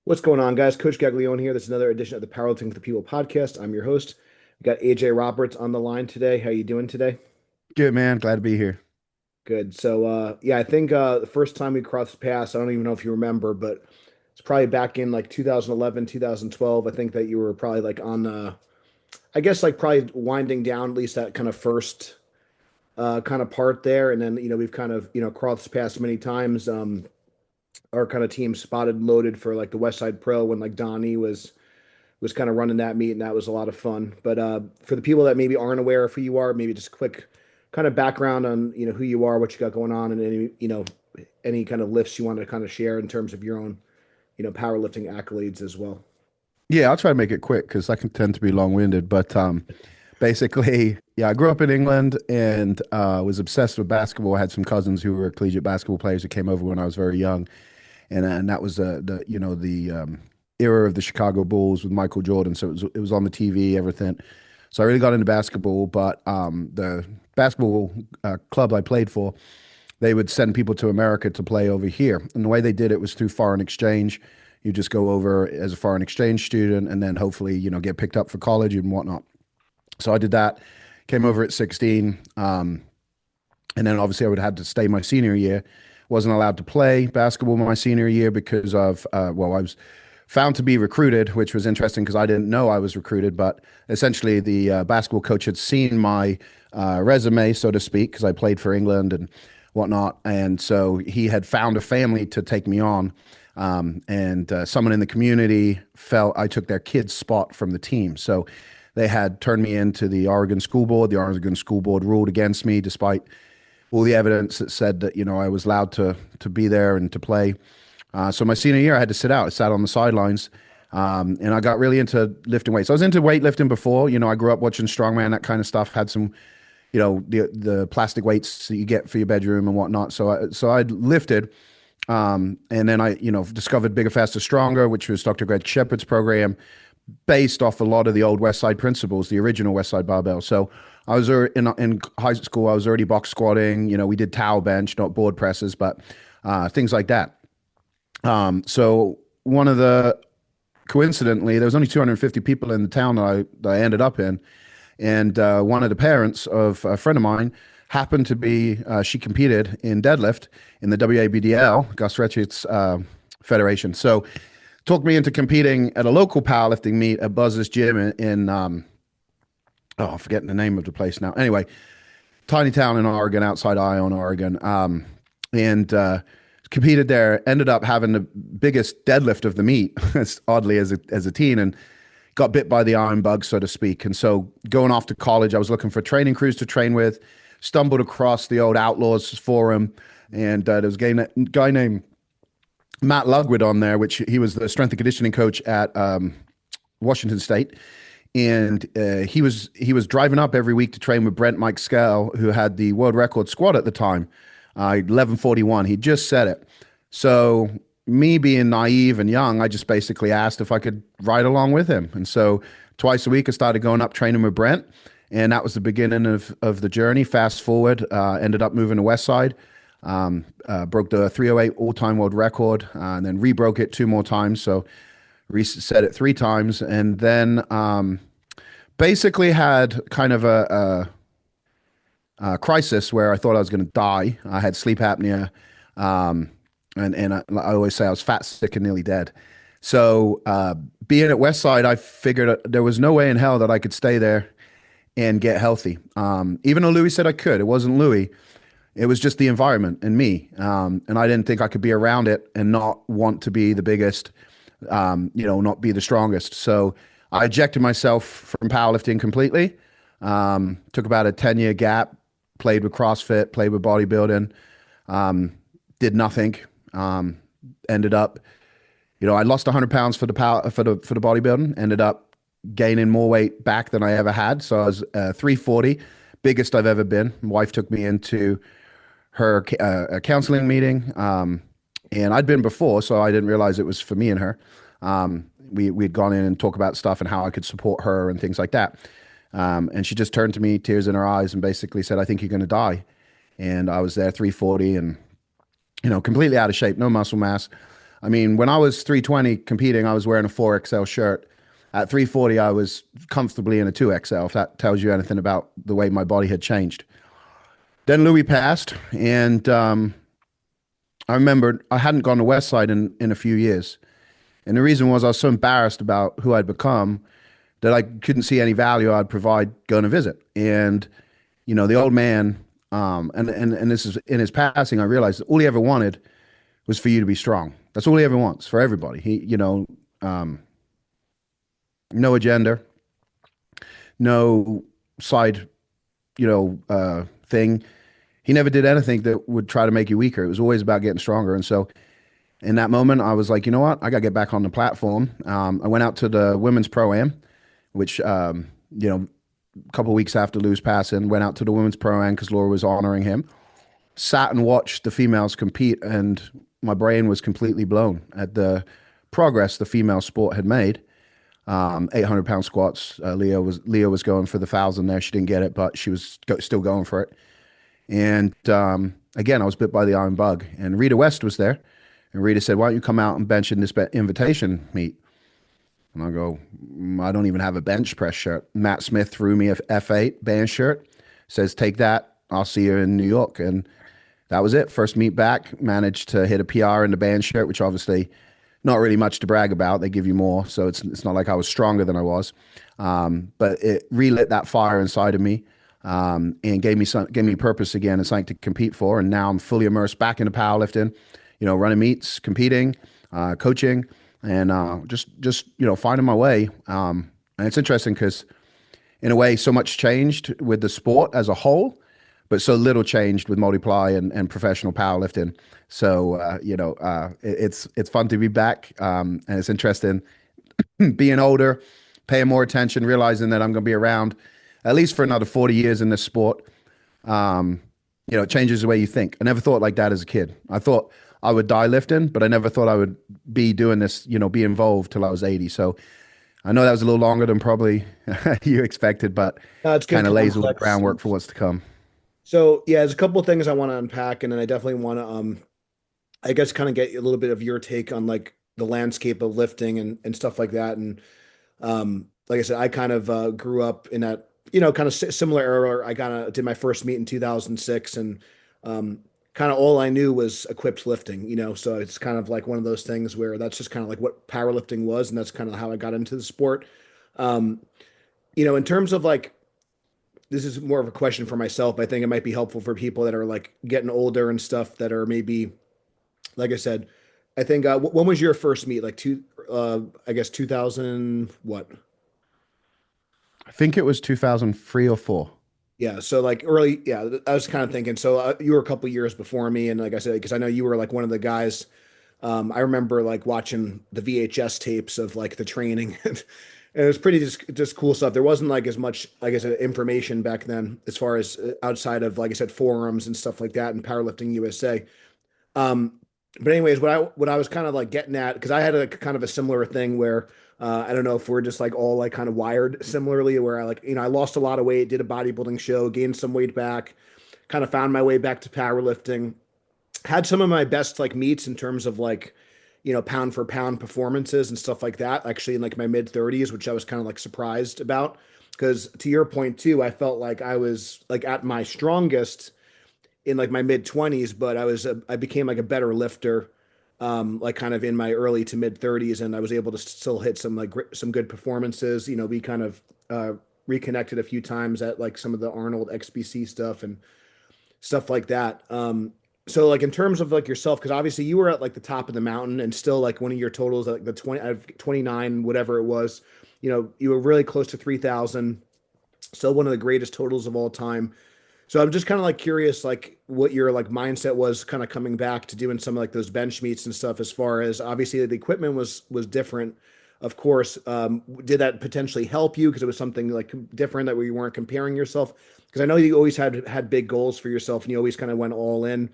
What's going on, guys? Coach Gaglione here. This is another edition of the Powerlifting for the People podcast. I'm your host. We got AJ Roberts on the line today. How you doing today? Good, man. Glad to be here. Good. So, I think the first time we crossed paths, I don't even know if you remember, but it's probably back in like 2011, 2012. I think that you were probably like on, I guess like probably winding down at least that kind of first kind of part there, and then we've kind of crossed paths many times. Our kind of team spotted and loaded for like the West Side Pro when like Donnie was kind of running that meet, and that was a lot of fun. But for the people that maybe aren't aware of who you are, maybe just quick kind of background on who you are, what you got going on, and any kind of lifts you want to kind of share in terms of your own powerlifting accolades as well. Yeah, I'll try to make it quick because I can tend to be long-winded. But basically, yeah, I grew up in England and was obsessed with basketball. I had some cousins who were collegiate basketball players who came over when I was very young, and that was the era of the Chicago Bulls with Michael Jordan. So it was on the TV, everything. So I really got into basketball. But the basketball club I played for, they would send people to America to play over here. And the way they did it was through foreign exchange. You just go over as a foreign exchange student and then hopefully, get picked up for college and whatnot. So I did that, came over at 16. And then obviously I would have had to stay my senior year. Wasn't allowed to play basketball my senior year because of, I was found to be recruited, which was interesting because I didn't know I was recruited. But essentially, the basketball coach had seen my resume, so to speak, because I played for England and whatnot. And so he had found a family to take me on. And someone in the community felt I took their kid's spot from the team. So they had turned me into the Oregon School Board. The Oregon School Board ruled against me despite all the evidence that said that I was allowed to be there and to play. So my senior year, I had to sit out. I sat on the sidelines, and I got really into lifting weights. I was into weightlifting before. I grew up watching strongman, that kind of stuff. Had some, the plastic weights that you get for your bedroom and whatnot. So I lifted, and then I discovered Bigger, Faster, Stronger, which was Dr. Greg Shepard's program, based off a lot of the old West Side principles, the original West Side barbell. So I was in high school. I was already box squatting. We did towel bench, not board presses, but things like that. So one of the coincidentally, there was only 250 people in the town that I ended up in, and one of the parents of a friend of mine happened to be she competed in deadlift in the WABDL, Gus Retchett's federation. So took me into competing at a local powerlifting meet at Buzz's Gym in I'm forgetting the name of the place now. Anyway, tiny town in Oregon, outside Ione, Oregon. And competed there, ended up having the biggest deadlift of the meet, as oddly as a teen, and got bit by the iron bug, so to speak. And so going off to college, I was looking for training crews to train with, stumbled across the old Outlaws forum, and there was a guy named Matt Lugwood on there, which he was the strength and conditioning coach at Washington State. And he was driving up every week to train with Brent Mike Scale, who had the world record squat at the time, 1141. He just said it. So me being naive and young, I just basically asked if I could ride along with him. And so twice a week, I started going up training with Brent. And that was the beginning of the journey. Fast forward, ended up moving to West Side, broke the 308 all-time world record, and then rebroke it two more times. So reset it three times. And then basically had kind of a crisis where I thought I was going to die. I had sleep apnea, and I always say I was fat, sick, and nearly dead. So being at Westside, I figured there was no way in hell that I could stay there and get healthy. Even though Louis said I could, it wasn't Louis. It was just the environment and me. And I didn't think I could be around it and not want to be the biggest, not be the strongest. So I ejected myself from powerlifting completely. Took about a 10-year gap, played with CrossFit, played with bodybuilding, did nothing. Ended up, I lost 100 pounds for the bodybuilding, ended up gaining more weight back than I ever had. So I was 340, biggest I've ever been. My wife took me into her counseling meeting, and I'd been before, so I didn't realize it was for me and her. We'd gone in and talk about stuff and how I could support her and things like that. And she just turned to me, tears in her eyes, and basically said, "I think you're going to die." And I was there 340 and, completely out of shape, no muscle mass. I mean, when I was 320 competing, I was wearing a 4XL shirt. At 340, I was comfortably in a 2XL, if that tells you anything about the way my body had changed. Then Louis passed, and I remembered I hadn't gone to West Side in a few years. And the reason was I was so embarrassed about who I'd become that I couldn't see any value I'd provide going to visit. And, the old man, and this is in his passing, I realized that all he ever wanted was for you to be strong. That's all he ever wants for everybody. No agenda, no side, thing. He never did anything that would try to make you weaker. It was always about getting stronger. And so in that moment, I was like, you know what? I got to get back on the platform. I went out to the women's pro-am, which, a couple of weeks after Lou's passing, went out to the women's pro-am because Laura was honoring him. Sat and watched the females compete, and my brain was completely blown at the progress the female sport had made. 800-pound squats. Leah was going for the 1,000 there. She didn't get it, but she was still going for it. And again, I was bit by the iron bug. And Rita West was there. And Rita said, "Why don't you come out and bench in this invitation meet?" And I go, "I don't even have a bench press shirt." Matt Smith threw me a F8 band shirt. Says, "Take that. I'll see you in New York." And that was it. First meet back. Managed to hit a PR in the band shirt, which obviously not really much to brag about. They give you more. So it's not like I was stronger than I was. But it relit that fire inside of me. And gave me purpose again and something to compete for. And now I'm fully immersed back into powerlifting, running meets, competing, coaching, and just finding my way. And it's interesting because in a way, so much changed with the sport as a whole, but so little changed with multiply and professional powerlifting. So it's fun to be back, and it's interesting being older, paying more attention, realizing that I'm going to be around at least for another 40 years in this sport. It changes the way you think. I never thought like that as a kid. I thought I would die lifting, but I never thought I would be doing this, be involved till I was 80. So I know that was a little longer than probably you expected, but It's good kind of lays all the context. groundwork for what's to come. So yeah, there's a couple of things I want to unpack, and then I definitely want to I guess kind of get a little bit of your take on like the landscape of lifting and stuff like that. And like I said, I kind of grew up in that, kind of similar era. I kind of did my first meet in 2006, and kind of all I knew was equipped lifting, so it's kind of like one of those things where that's just kind of like what powerlifting was, and that's kind of how I got into the sport. Um, in terms of like, this is more of a question for myself. I think it might be helpful for people that are like getting older and stuff that are maybe, like I said, I think when was your first meet? Like I guess 2000 what? I think it was 2003 or four. Yeah, so like early, yeah, I was kind of thinking. So you were a couple years before me, and like I said, because I know you were like one of the guys. I remember like watching the VHS tapes of like the training, and it was pretty just cool stuff. There wasn't like as much, like I said, information back then as far as outside of, like I said, forums and stuff like that and Powerlifting USA. Um, but anyways, what I was kind of like getting at, because I had a kind of a similar thing where I don't know if we're just like all like kind of wired similarly, where I like, I lost a lot of weight, did a bodybuilding show, gained some weight back, kind of found my way back to powerlifting, had some of my best like meets in terms of like, pound for pound performances and stuff like that, actually in like my mid 30s, which I was kind of like surprised about. Because to your point too, I felt like I was like at my strongest in like my mid 20s, but I became like a better lifter, like kind of in my early to mid 30s, and I was able to still hit some like some good performances. We kind of reconnected a few times at like some of the Arnold XBC stuff and stuff like that. So like in terms of like yourself, because obviously you were at like the top of the mountain, and still like one of your totals, like the 20 out of 29, whatever it was, you were really close to 3,000, still one of the greatest totals of all time. So I'm just kind of like curious, like what your like mindset was kind of coming back to doing some of like those bench meets and stuff, as far as obviously the equipment was different. Of course, did that potentially help you because it was something like different that where you weren't comparing yourself? Because I know you always had big goals for yourself, and you always kind of went all in,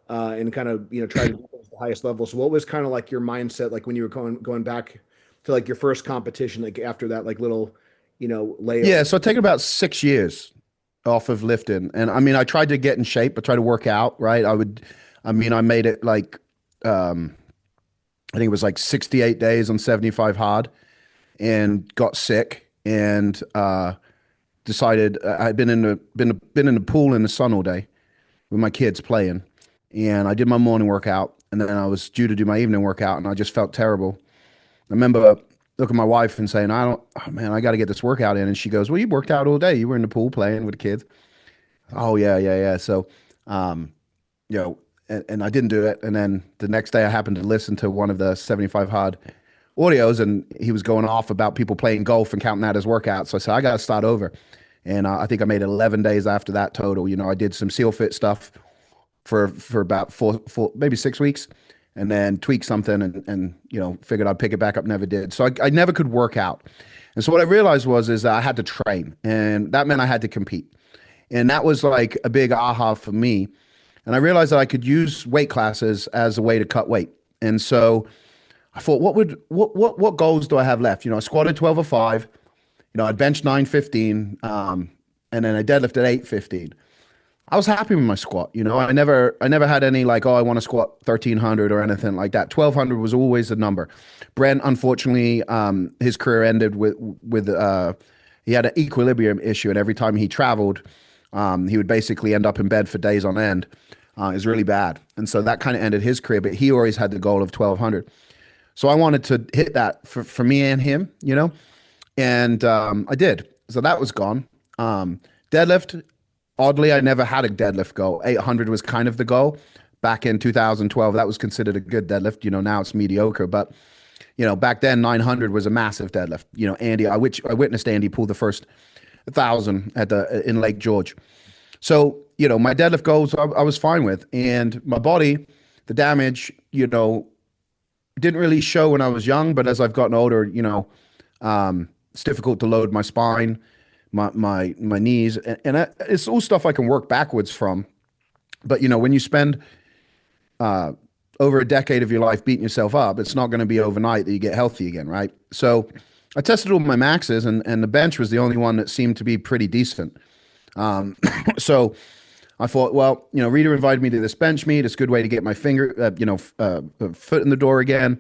and kind of tried to do things at the highest level. So what was kind of like your mindset like when you were going back to like your first competition, like after that like little layover? Yeah, so I take about 6 years off of lifting, and I mean, I tried to get in shape. I tried to work out. Right, I made it like I think it was like 68 days on 75 hard, and got sick, and decided I'd been in the pool in the sun all day with my kids playing, and I did my morning workout, and then I was due to do my evening workout, and I just felt terrible. I remember looking at my wife and saying, "I don't, oh man, I got to get this workout in," and she goes, "Well, you worked out all day. You were in the pool playing with the kids." Oh yeah, yeah, yeah. So, um, you know, and I didn't do it, and then the next day I happened to listen to one of the 75 hard audios, and he was going off about people playing golf and counting that as workouts. So I said, I got to start over. And I think I made 11 days after that total. I did some seal fit stuff for about four, maybe 6 weeks, and then tweaked something, and figured I'd pick it back up. Never did. So I never could work out. And so what I realized is that I had to train, and that meant I had to compete. And that was like a big aha for me. And I realized that I could use weight classes as a way to cut weight. And so I thought, what goals do I have left? I squatted 12 or 5. I'd bench 915, and then I deadlifted 815. I was happy with my squat. I never had any like, oh, I want to squat 1300 or anything like that. 1200 was always the number. Brent, unfortunately, his career ended with he had an equilibrium issue, and every time he traveled, he would basically end up in bed for days on end. It was really bad, and so that kind of ended his career. But he always had the goal of 1200. So I wanted to hit that for me and him, and I did. So that was gone. Deadlift, oddly, I never had a deadlift goal. 800 was kind of the goal. Back in 2012, that was considered a good deadlift. Now it's mediocre, but back then 900 was a massive deadlift. Andy, I witnessed Andy pull the first 1,000 in Lake George. So my deadlift goals I was fine with, and my body, the damage, didn't really show when I was young, but as I've gotten older, it's difficult to load my spine, my knees, and it's all stuff I can work backwards from. But when you spend over a decade of your life beating yourself up, it's not going to be overnight that you get healthy again, right? So I tested all my maxes, and the bench was the only one that seemed to be pretty decent. So I thought, well, Rita invited me to this bench meet. It's a good way to get my foot in the door again.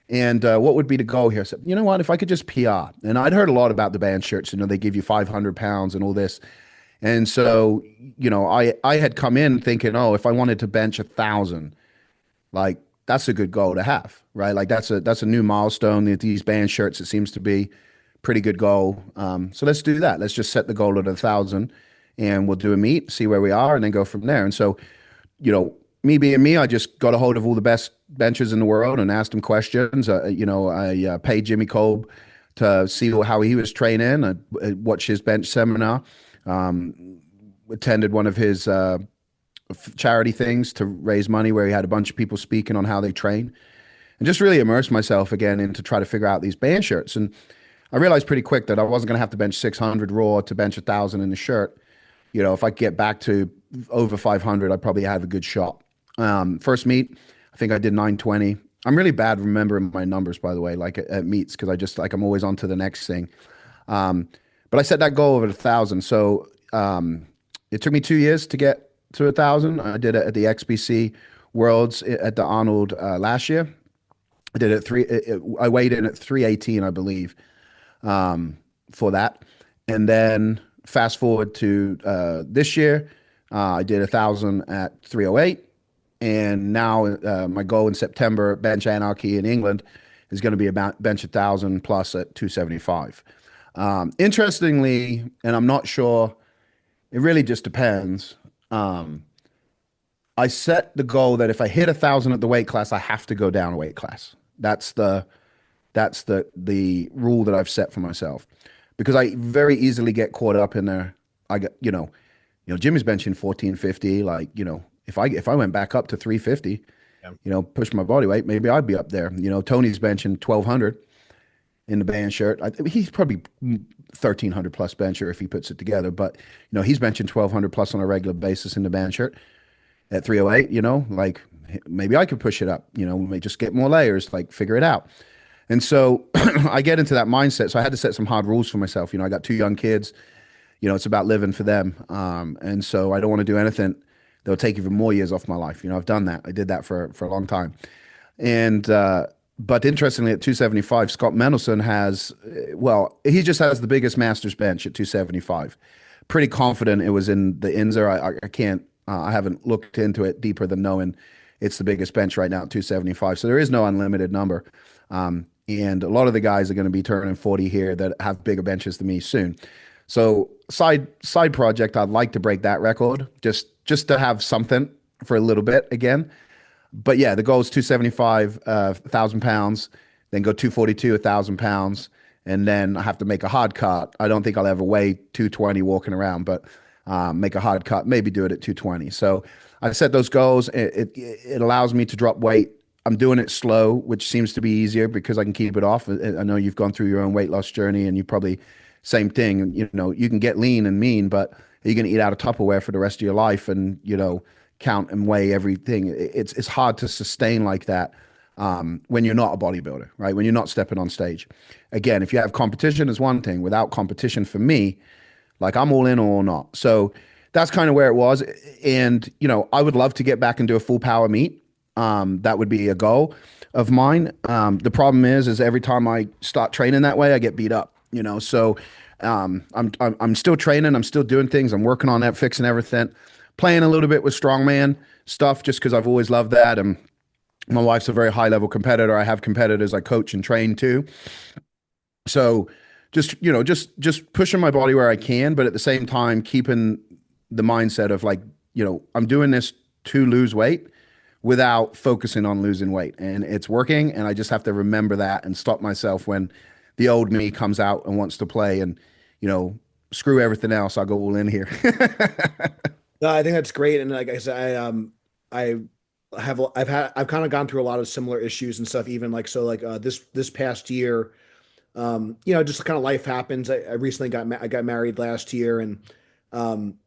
And what would be the goal here? I said, you know what, if I could just PR. And I'd heard a lot about the band shirts, they give you 500 pounds and all this. And so, I had come in thinking, oh, if I wanted to bench 1,000, like that's a good goal to have, right? Like that's a new milestone. These band shirts, it seems to be pretty good goal. So let's do that. Let's just set the goal at 1,000, and we'll do a meet, see where we are, and then go from there. And so, me being me, I just got a hold of all the best benchers in the world and asked them questions. I paid Jimmy Kolb to see how he was training. I watched his bench seminar, attended one of his charity things to raise money where he had a bunch of people speaking on how they train, and just really immersed myself again into try to figure out these band shirts. And I realized pretty quick that I wasn't going to have to bench 600 raw to bench 1,000 in the shirt. If I get back to over 500, I probably have a good shot. First meet, I think I did 920. I'm really bad remembering my numbers, by the way, like at meets, because I just like I'm always on to the next thing. But I set that goal of 1,000. So it took me 2 years to get to 1,000. I did it at the XBC Worlds at the Arnold last year. I did I weighed in at 318, I believe, for that. And then fast forward to this year, I did 1,000 at 308. And now my goal in September, Bench Anarchy in England, is going to be about bench 1,000 plus at 275. Interestingly, and I'm not sure, it really just depends. I set the goal that if I hit 1,000 at the weight class, I have to go down a weight class. That's the rule that I've set for myself, because I very easily get caught up in there. I get Jimmy's benching 1450. Like if I went back up to 350, push my body weight, maybe I'd be up there. Tony's benching 1,200 in the band shirt. He's probably 1,300 plus bencher if he puts it together. But he's benching 1,200 plus on a regular basis in the band shirt at 308. Like maybe I could push it up. May just get more layers, like figure it out. And so I get into that mindset. So I had to set some hard rules for myself. I got 2 young kids. It's about living for them. And so I don't want to do anything that'll take even more years off my life. I've done that. I did that for a long time. And but interestingly, at 275, Scott Mendelson has, well, he just has the biggest master's bench at 275. Pretty confident it was in the Inzer. I can't, I haven't looked into it deeper than knowing it's the biggest bench right now at 275. So there is no unlimited number. And a lot of the guys are going to be turning 40 here that have bigger benches than me soon. So side project, I'd like to break that record just to have something for a little bit again. But yeah, the goal is 275, 1,000 pounds, then go 242, 1,000 pounds, and then I have to make a hard cut. I don't think I'll ever weigh 220 walking around, but make a hard cut, maybe do it at 220. So I set those goals. It allows me to drop weight. I'm doing it slow, which seems to be easier because I can keep it off. I know you've gone through your own weight loss journey, and you probably same thing. You know, you can get lean and mean, but you're going to eat out of Tupperware for the rest of your life, and count and weigh everything. It's hard to sustain like that when you're not a bodybuilder, right? When you're not stepping on stage. Again, if you have competition is one thing. Without competition, for me, like I'm all in or all not. So that's kind of where it was. And I would love to get back and do a full power meet. That would be a goal of mine. The problem is every time I start training that way, I get beat up. So I'm still training. I'm still doing things. I'm working on that, fixing everything, playing a little bit with strongman stuff just because I've always loved that. And my wife's a very high level competitor. I have competitors I coach and train too. So just pushing my body where I can, but at the same time keeping the mindset of like, I'm doing this to lose weight without focusing on losing weight. And it's working. And I just have to remember that and stop myself when the old me comes out and wants to play and, screw everything else. I'll go all in here. No, I think that's great. And like I said, I I've kind of gone through a lot of similar issues and stuff, even like, so like, this past year, just kind of life happens. I recently I got married last year, and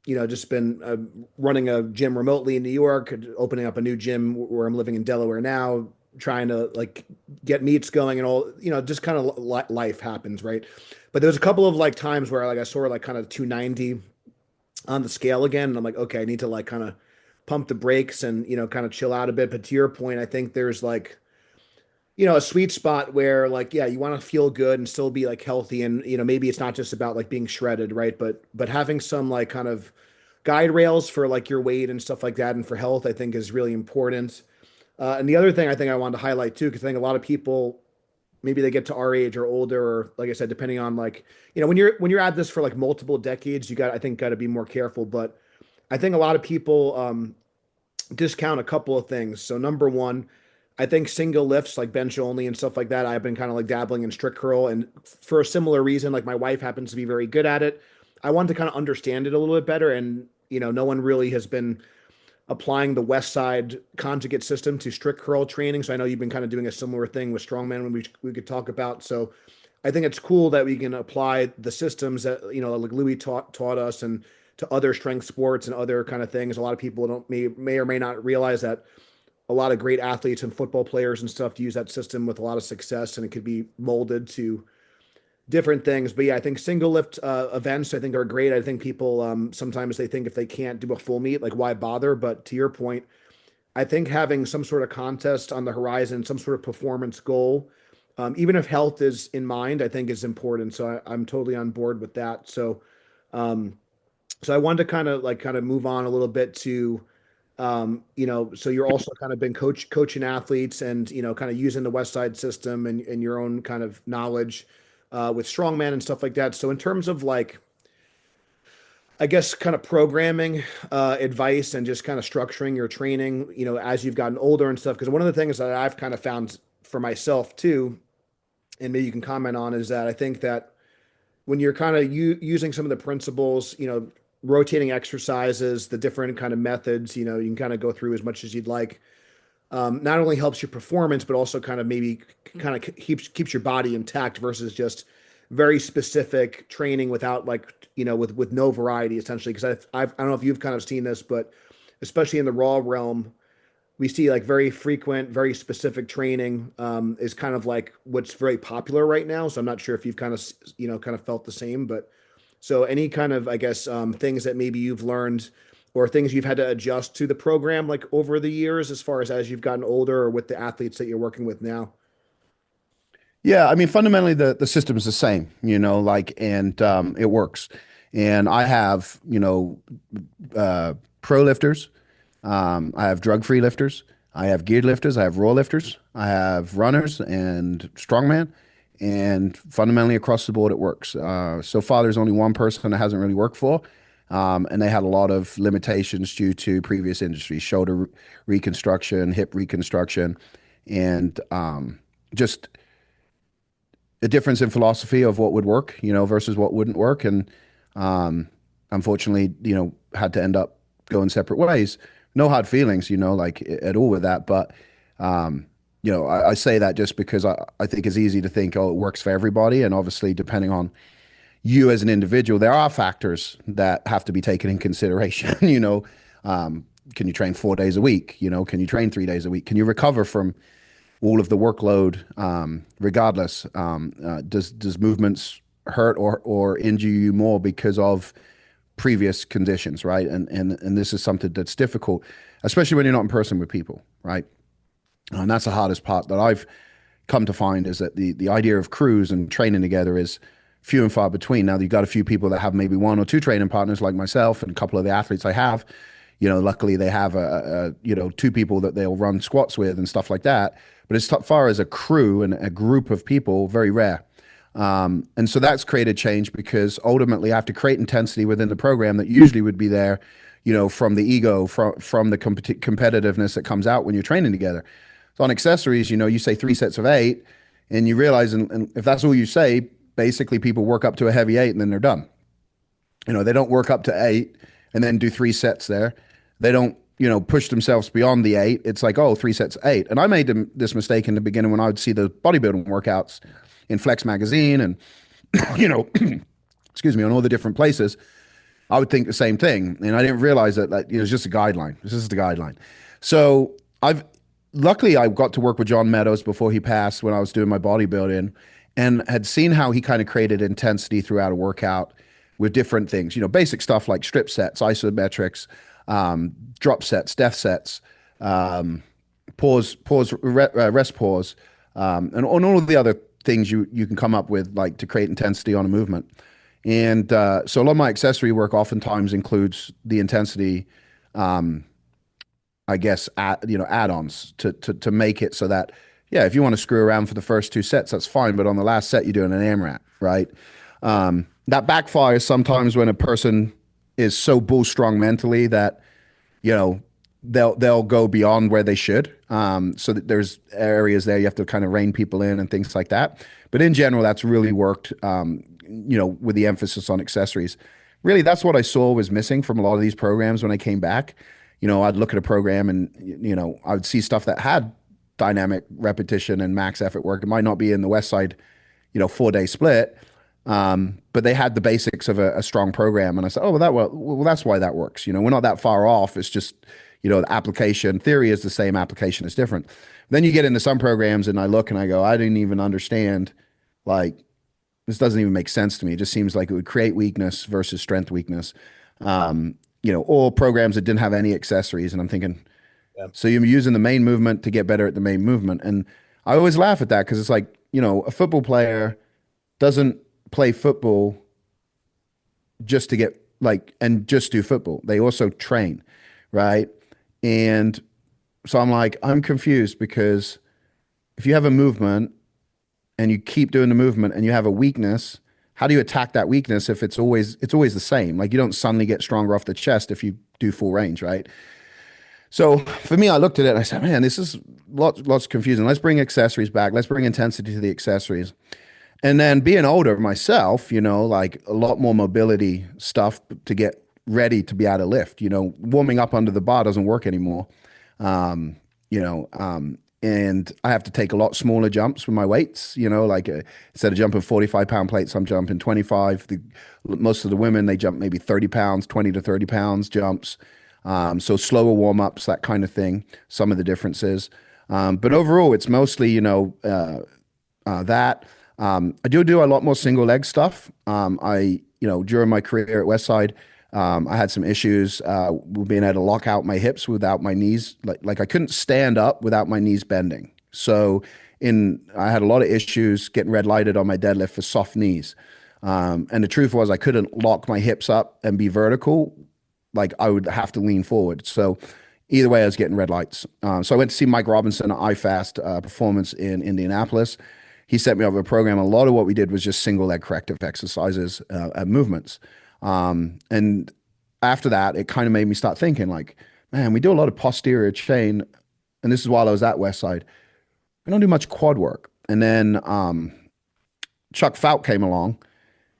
just been running a gym remotely in New York, opening up a new gym where I'm living in Delaware now, trying to like get meets going and all, just kind of life happens, right? But there was a couple of like times where like I saw like kind of 290 on the scale again, and I'm like, okay, I need to like kind of pump the brakes and kind of chill out a bit. But to your point, I think there's like a sweet spot where like, yeah, you want to feel good and still be like healthy, and maybe it's not just about like being shredded, right? But having some like kind of guide rails for like your weight and stuff like that and for health, I think is really important. And the other thing I think I wanted to highlight too, because I think a lot of people, maybe they get to our age or older, or like I said, depending on like, when you're at this for like multiple decades, I think got to be more careful. But I think a lot of people discount a couple of things. So number one, I think single lifts like bench only and stuff like that, I've been kind of like dabbling in strict curl, and for a similar reason, like my wife happens to be very good at it. I want to kind of understand it a little bit better, and no one really has been applying the West Side conjugate system to strict curl training. So I know you've been kind of doing a similar thing with strongman when we could talk about. So I think it's cool that we can apply the systems that like Louis taught us, and to other strength sports and other kind of things. A lot of people don't may or may not realize that a lot of great athletes and football players and stuff use that system with a lot of success, and it could be molded to different things. But yeah, I think single lift events I think are great. I think people sometimes they think if they can't do a full meet, like why bother? But to your point, I think having some sort of contest on the horizon, some sort of performance goal, even if health is in mind, I think is important. So I'm totally on board with that. Um, so I wanted to kind of move on a little bit to so you're also kind of been coaching athletes, and kind of using the West Side system and your own kind of knowledge with strongman and stuff like that. So in terms of like, I guess kind of programming advice and just kind of structuring your training, as you've gotten older and stuff. Because one of the things that I've kind of found for myself too, and maybe you can comment on, is that I think that when you're kind of using some of the principles, rotating exercises, the different kind of methods, you can kind of go through as much as you'd like. Not only helps your performance, but also kind of maybe kind of keeps your body intact versus just very specific training without like, with no variety essentially. Because I don't know if you've kind of seen this, but especially in the raw realm, we see like very frequent, very specific training is kind of like what's very popular right now. So I'm not sure if you've kind of, kind of felt the same, but so any kind of, I guess, things that maybe you've learned or things you've had to adjust to the program like over the years as you've gotten older or with the athletes that you're working with now? Yeah, I mean, fundamentally, the system is the same, and it works. And I have, pro lifters, I have drug-free lifters, I have geared lifters, I have raw lifters, I have runners and strongman, and fundamentally across the board, it works. So far, there's only one person that hasn't really worked for, and they had a lot of limitations due to previous industries, shoulder reconstruction, hip reconstruction, and just a difference in philosophy of what would work, versus what wouldn't work. And unfortunately, had to end up going separate ways. No hard feelings, like at all with that. But, I say that just because I think it's easy to think, oh, it works for everybody. And obviously, depending on you as an individual, there are factors that have to be taken in consideration. Can you train 4 days a week? Can you train 3 days a week? Can you recover from all of the workload, regardless? Does movements hurt or injure you more because of previous conditions, right? And this is something that's difficult, especially when you're not in person with people, right? And that's the hardest part that I've come to find, is that the idea of crews and training together is few and far between. Now, you've got a few people that have maybe one or two training partners like myself and a couple of the athletes I have. Luckily they have two people that they'll run squats with and stuff like that. But as far as a crew and a group of people, very rare. And so that's created change, because ultimately I have to create intensity within the program that usually would be there, from the ego, from the competitiveness that comes out when you're training together. So on accessories, you say 3 sets of 8, and you realize, and if that's all you say, basically people work up to a heavy 8 and then they're done. They don't work up to 8 and then do 3 sets there. They don't, push themselves beyond the 8. It's like, oh, 3 sets, 8. And I made this mistake in the beginning when I would see the bodybuilding workouts in Flex magazine and, excuse me, on all the different places. I would think the same thing. And I didn't realize that it was just a guideline. This is the guideline. So luckily I got to work with John Meadows before he passed, when I was doing my bodybuilding, and had seen how he kind of created intensity throughout a workout with different things, basic stuff like strip sets, isometrics, drop sets, death sets, rest pause, and on all of the other things you can come up with, like to create intensity on a movement. And so a lot of my accessory work oftentimes includes the intensity, I guess, add-ons to make it so that, yeah, if you want to screw around for the first 2 sets, that's fine. But on the last set, you're doing an AMRAP, right? That backfires sometimes when a person is so bull strong mentally that, they'll go beyond where they should. So that there's areas there you have to kind of rein people in and things like that. But in general, that's really worked, with the emphasis on accessories. Really, that's what I saw was missing from a lot of these programs when I came back. I'd look at a program and, I would see stuff that had dynamic repetition and max effort work. It might not be in the West Side, 4-day split, but they had the basics of a strong program. And I said, oh, well, that's why that works. We're not that far off. It's just, the application theory is the same, application is different. Then you get into some programs and I look and I go, I didn't even understand, like, this doesn't even make sense to me. It just seems like it would create weakness versus strength weakness. All programs that didn't have any accessories. And I'm thinking, Yeah. so you're using the main movement to get better at the main movement. And I always laugh at that, because it's like, a football player doesn't play football just to get and just do football. They also train, right? And so I'm like, I'm confused, because if you have a movement and you keep doing the movement and you have a weakness, how do you attack that weakness if it's always the same? Like, you don't suddenly get stronger off the chest if you do full range, right? So for me, I looked at it and I said, man, this is lots confusing. Let's bring accessories back. Let's bring intensity to the accessories. And then being older myself, like a lot more mobility stuff to get ready to be able to lift. Warming up under the bar doesn't work anymore. Um, and I have to take a lot smaller jumps with my weights, instead of jumping 45-pound plates, I'm jumping 25. Most of the women, they jump maybe 30 pounds, 20 to 30 pounds jumps. So slower warm-ups, that kind of thing, some of the differences. But overall, it's mostly, that. I do a lot more single leg stuff. During my career at Westside, I had some issues with being able to lock out my hips without my knees. Like I couldn't stand up without my knees bending. So I had a lot of issues getting red lighted on my deadlift for soft knees. And the truth was I couldn't lock my hips up and be vertical. Like I would have to lean forward. So either way, I was getting red lights. So I went to see Mike Robinson at iFast Performance in Indianapolis. He set me up with a program. A lot of what we did was just single leg corrective exercises and movements. And after that, it kind of made me start thinking like, man, we do a lot of posterior chain. And this is while I was at Westside. I don't do much quad work. And then Chuck Fout came along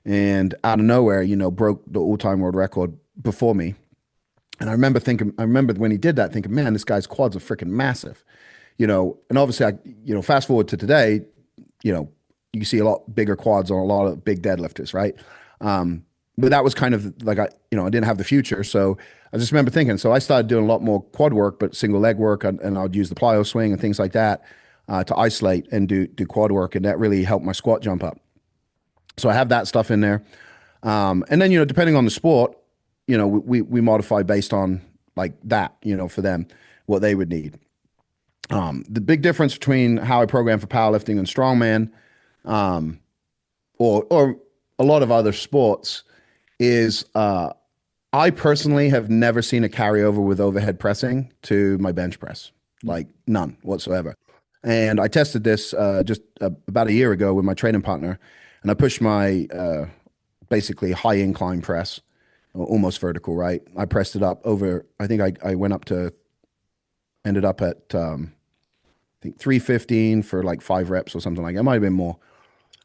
and out of nowhere, broke the all-time world record before me. And I remember when he did that thinking, man, this guy's quads are freaking massive, and obviously fast forward to today, you see a lot bigger quads on a lot of big deadlifters, right? But that was kind of like, I didn't have the future. So I just remember thinking, so I started doing a lot more quad work, but single leg work, and I'd use the plyo swing and things like that to isolate and do quad work. And that really helped my squat jump up. So I have that stuff in there. And then, depending on the sport, we modify based on like that, for them, what they would need. The big difference between how I program for powerlifting and strongman, or a lot of other sports is, I personally have never seen a carryover with overhead pressing to my bench press, like none whatsoever. And I tested this just about a year ago with my training partner, and I pushed my basically high incline press, almost vertical, right? I pressed it up over, I think I went up to, ended up at, I think 315 for like 5 reps or something like that. It might have been more.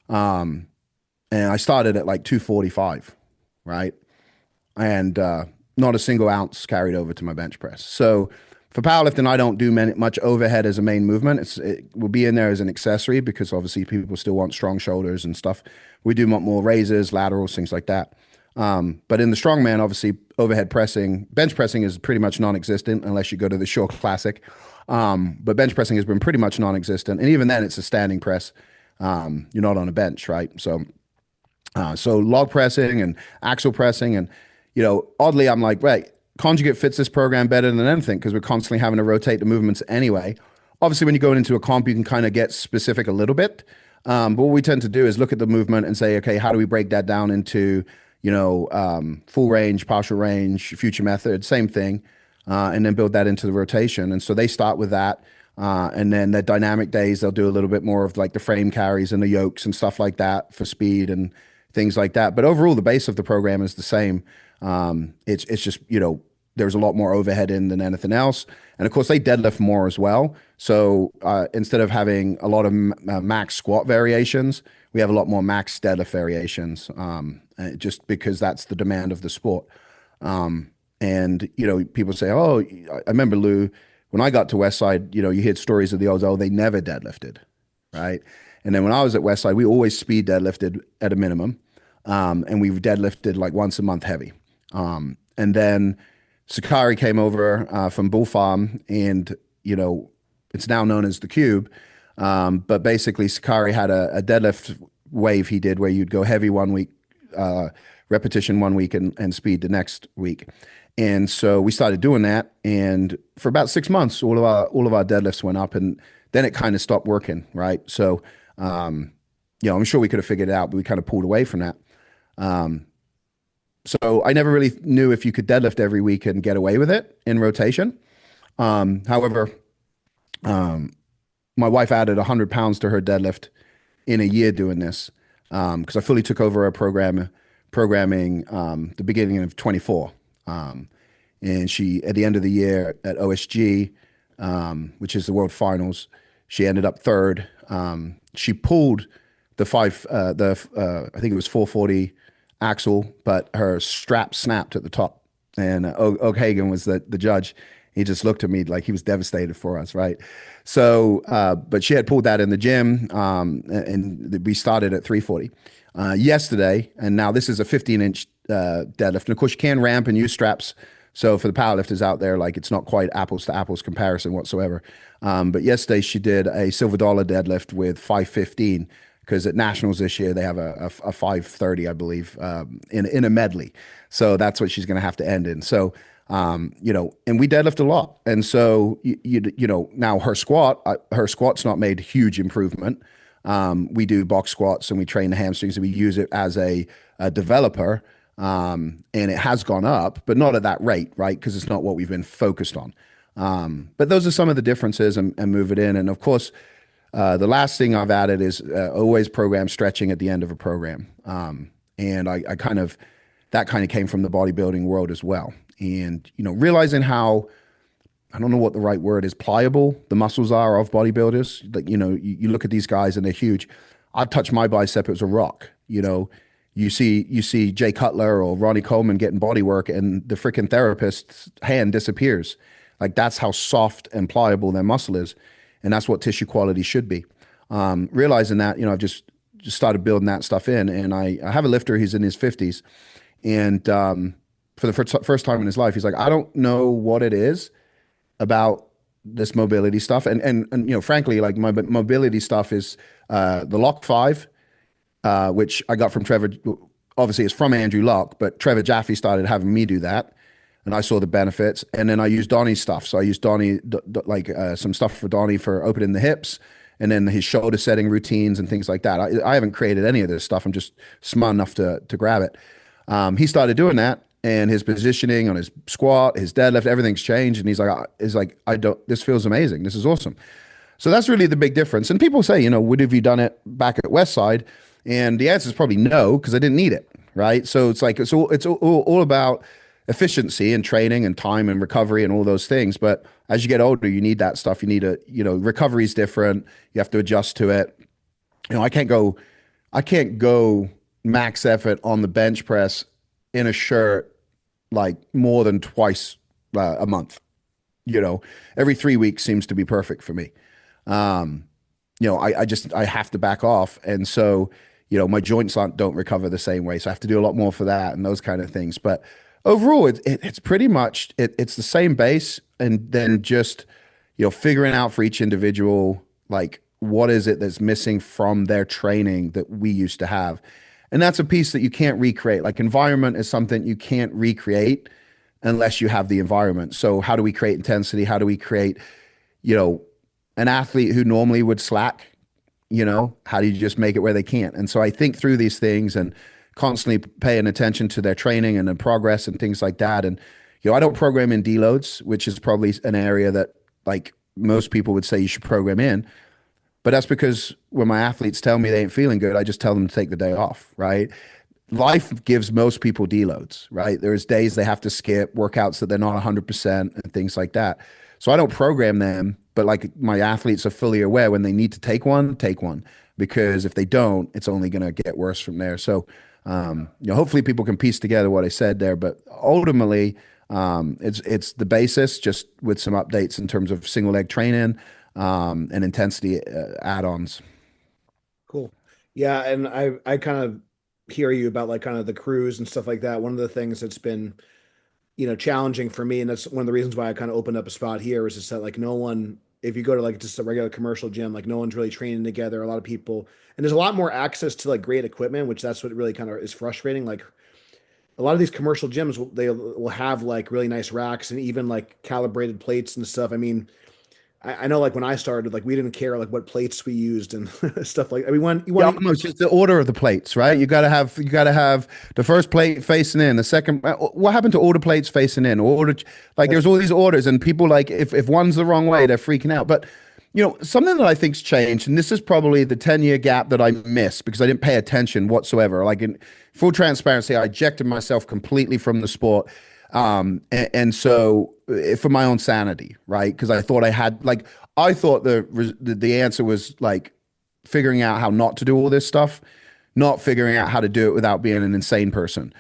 And I started at like 245, right? And not a single ounce carried over to my bench press. So for powerlifting, I don't do much overhead as a main movement. It will be in there as an accessory because obviously people still want strong shoulders and stuff. We do more raises, laterals, things like that. But in the strongman, obviously overhead pressing, bench pressing is pretty much non-existent unless you go to the Shore Classic. But bench pressing has been pretty much non-existent. And even then it's a standing press. You're not on a bench, right? So log pressing and axle pressing. And, oddly, I'm like, right, conjugate fits this program better than anything because we're constantly having to rotate the movements anyway. Obviously, when you go into a comp, you can kind of get specific a little bit. But what we tend to do is look at the movement and say, okay, how do we break that down into, full range, partial range, future method, same thing, and then build that into the rotation. And so they start with that. And then the dynamic days, they'll do a little bit more of like the frame carries and the yokes and stuff like that for speed and things like that. But overall, the base of the program is the same. It's just, there's a lot more overhead in than anything else. And of course, they deadlift more as well. So instead of having a lot of max squat variations, we have a lot more max deadlift variations, just because that's the demand of the sport. And, people say, oh, I remember, Lou, when I got to Westside, you hear stories of the old, oh, they never deadlifted, right? And then when I was at Westside, we always speed deadlifted at a minimum. And we've deadlifted like once a month heavy. And then Sakari came over from Bull Farm, and it's now known as the Cube. But basically, Sakari had a deadlift wave he did where you'd go heavy one week, repetition one week, and speed the next week. And so we started doing that, and for about 6 months, all of our deadlifts went up, and then it kind of stopped working, right? So, I'm sure we could have figured it out, but we kind of pulled away from that. So I never really knew if you could deadlift every week and get away with it in rotation. However, my wife added 100 pounds to her deadlift in a year doing this, because I fully took over her programming the beginning of 24. And she, at the end of the year at OSG, which is the World Finals, she ended up third. She pulled I think it was 440 axle, but her strap snapped at the top. And O'Hagan was the judge. He just looked at me like he was devastated for us, right? So, but she had pulled that in the gym, and we started at 340 yesterday. And now this is a 15-inch deadlift. And of course, you can ramp and use straps. So for the powerlifters out there, like it's not quite apples to apples comparison whatsoever. But yesterday she did a silver dollar deadlift with 515. because at nationals this year they have a 5:30, I believe, in a medley. So that's what she's going to have to end in. So and we deadlift a lot, and so now her squat's not made huge improvement. We do box squats and we train the hamstrings and we use it as a developer. And it has gone up, but not at that rate, right? Because it's not what we've been focused on. But those are some of the differences, and move it in. And of course, the last thing I've added is always program stretching at the end of a program. And I kind of, that kind of came from the bodybuilding world as well. And, realizing how, I don't know what the right word is, pliable the muscles are of bodybuilders. Like, you look at these guys and they're huge. I've touched my bicep, it was a rock. You see Jay Cutler or Ronnie Coleman getting body work and the freaking therapist's hand disappears. Like, that's how soft and pliable their muscle is. And that's what tissue quality should be. Realizing that, I've just started building that stuff in. And I have a lifter, he's in his 50s. And for the first time in his life, he's like, I don't know what it is about this mobility stuff. And frankly, like, my mobility stuff is the Lock 5, which I got from Trevor. Obviously, it's from Andrew Locke, but Trevor Jaffe started having me do that, and I saw the benefits. And then I used Donnie's stuff. So I used some stuff for Donnie for opening the hips, and then his shoulder setting routines and things like that. I haven't created any of this stuff. I'm just smart enough to grab it. He started doing that, and his positioning on his squat, his deadlift, everything's changed. And he's like, I don't. This feels amazing. This is awesome. So that's really the big difference. And people say, would have you done it back at Westside? And the answer is probably no, because I didn't need it, right? So it's like it's all about efficiency and training and time and recovery and all those things. But as you get older, you need that stuff. You need recovery is different. You have to adjust to it. I can't go max effort on the bench press in a shirt like more than twice a month. Every 3 weeks seems to be perfect for me. I have to back off. And so, my joints don't recover the same way. So I have to do a lot more for that and those kind of things. But overall, it's pretty much, it's the same base. And then just, figuring out for each individual, like, what is it that's missing from their training that we used to have? And that's a piece that you can't recreate. Like, environment is something you can't recreate unless you have the environment. So how do we create intensity? How do we create, an athlete who normally would slack, how do you just make it where they can't? And so I think through these things and constantly paying attention to their training and the progress and things like that. And, I don't program in deloads, which is probably an area that, like, most people would say you should program in. But that's because when my athletes tell me they ain't feeling good, I just tell them to take the day off, right? Life gives most people deloads, right? There's days they have to skip workouts that they're not 100% and things like that. So I don't program them, but, like, my athletes are fully aware when they need to take one, because if they don't, it's only going to get worse from there. So, hopefully people can piece together what I said there, but ultimately, it's the basis, just with some updates in terms of single leg training, and intensity add-ons. Cool. Yeah, and I kind of hear you about, like, kind of the crews and stuff like that. One of the things that's been, challenging for me, and that's one of the reasons why I kind of opened up a spot here, is just that, like, no one, if you go to, like, just a regular commercial gym, like, no one's really training together. A lot of people, and there's a lot more access to, like, great equipment, which that's what really kind of is frustrating. Like, a lot of these commercial gyms, they will have, like, really nice racks and even, like, calibrated plates and stuff. I mean, I know, like, when I started, like, we didn't care, like, what plates we used and stuff like. I mean, when you Yeah, want to, almost just the order of the plates, right? You got to have the first plate facing in, the second. What happened to order plates facing in? Order, like, there's all these orders, and people, like, if one's the wrong way, they're freaking out. But something that I think's changed, and this is probably the 10-year gap that I missed because I didn't pay attention whatsoever. Like, in full transparency, I ejected myself completely from the sport. And so, for my own sanity, right? Because I thought I thought the answer was, like, figuring out how not to do all this stuff, not figuring out how to do it without being an insane person.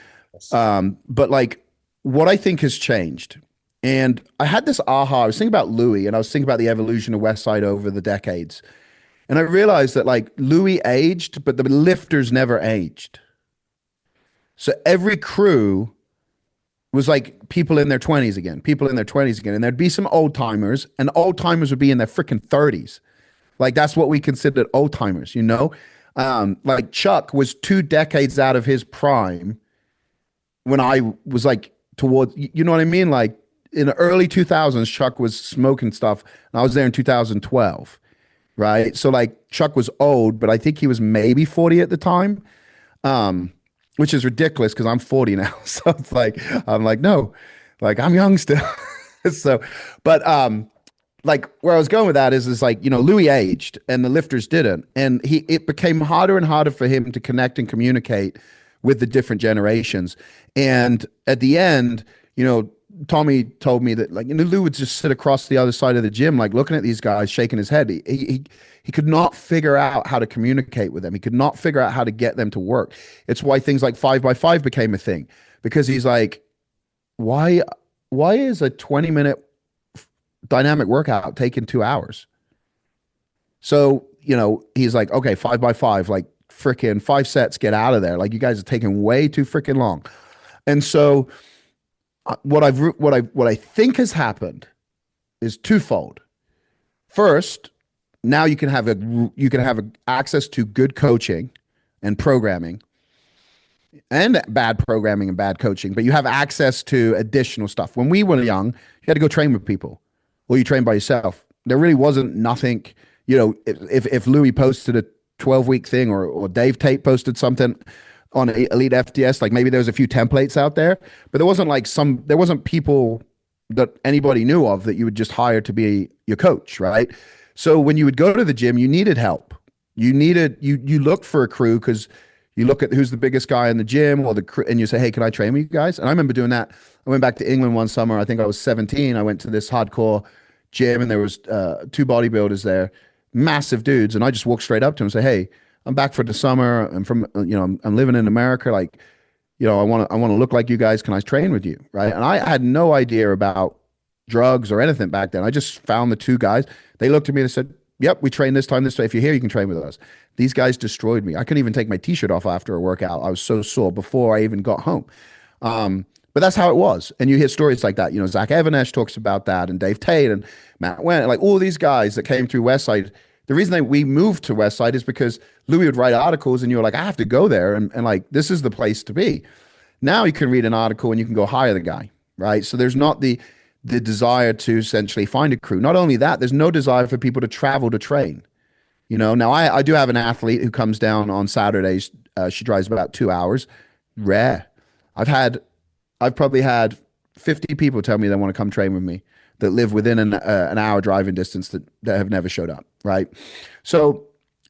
But, like, what I think has changed, and I had this aha. I was thinking about Louis, and I was thinking about the evolution of Westside over the decades, and I realized that, like, Louis aged, but the lifters never aged. So every crew was like people in their 20s again, and there'd be some old timers, and old timers would be in their freaking 30s. Like, that's what we considered old timers, Like Chuck was 2 decades out of his prime when I was like towards, you know what I mean? Like in the early 2000s, Chuck was smoking stuff, and I was there in 2012, right? So like Chuck was old, but I think he was maybe 40 at the time, um, which is ridiculous because I'm 40 now. So it's like, I'm like, no, like I'm young still. So, but like where I was going with that is like, Louis aged and the lifters didn't. And it became harder and harder for him to connect and communicate with the different generations. And at the end, Tommy told me that, like, Lou would just sit across the other side of the gym, like looking at these guys, shaking his head. He could not figure out how to communicate with them. He could not figure out how to get them to work. It's why things like 5x5 became a thing, because he's like, why why is a 20-minute dynamic workout taking 2 hours? So, he's like, okay, 5x5, like freaking 5 sets, get out of there. Like, you guys are taking way too freaking long. And so what I think has happened is twofold. First, now you can have access to good coaching and programming, and bad programming and bad coaching, but you have access to additional stuff. When we were young, you had to go train with people, or you train by yourself. There really wasn't nothing. If Louis posted a 12-week thing, or Dave Tate posted something on Elite FDS, like maybe there was a few templates out there, but there wasn't people that anybody knew of that you would just hire to be your coach, right? So when you would go to the gym, you needed help. You looked for a crew, because you look at who's the biggest guy in the gym, or the crew, and you say, hey, can I train with you guys? And I remember doing that. I went back to England one summer. I think I was 17. I went to this hardcore gym, and there was two bodybuilders there, massive dudes. And I just walked straight up to them and say, hey, I'm back for the summer. I'm from, I'm living in America. Like, I want to look like you guys. Can I train with you? Right. And I had no idea about drugs or anything back then. I just found the two guys. They looked at me and said, yep, we train this time, this way. If you're here, you can train with us. These guys destroyed me. I couldn't even take my t-shirt off after a workout. I was so sore before I even got home. But that's how it was. And you hear stories like that. Zach Evanesh talks about that, and Dave Tate and Matt Went, like all these guys that came through Westside. The reason that we moved to Westside is because Louis would write articles, and you were like, I have to go there. And like, this is the place to be. Now you can read an article and you can go hire the guy, right? So there's not the desire to essentially find a crew. Not only that, there's no desire for people to travel to train. Now I do have an athlete who comes down on Saturdays. She drives about 2 hours. Rare. I've probably had 50 people tell me they want to come train with me that live within an hour driving distance that have never showed up, right? So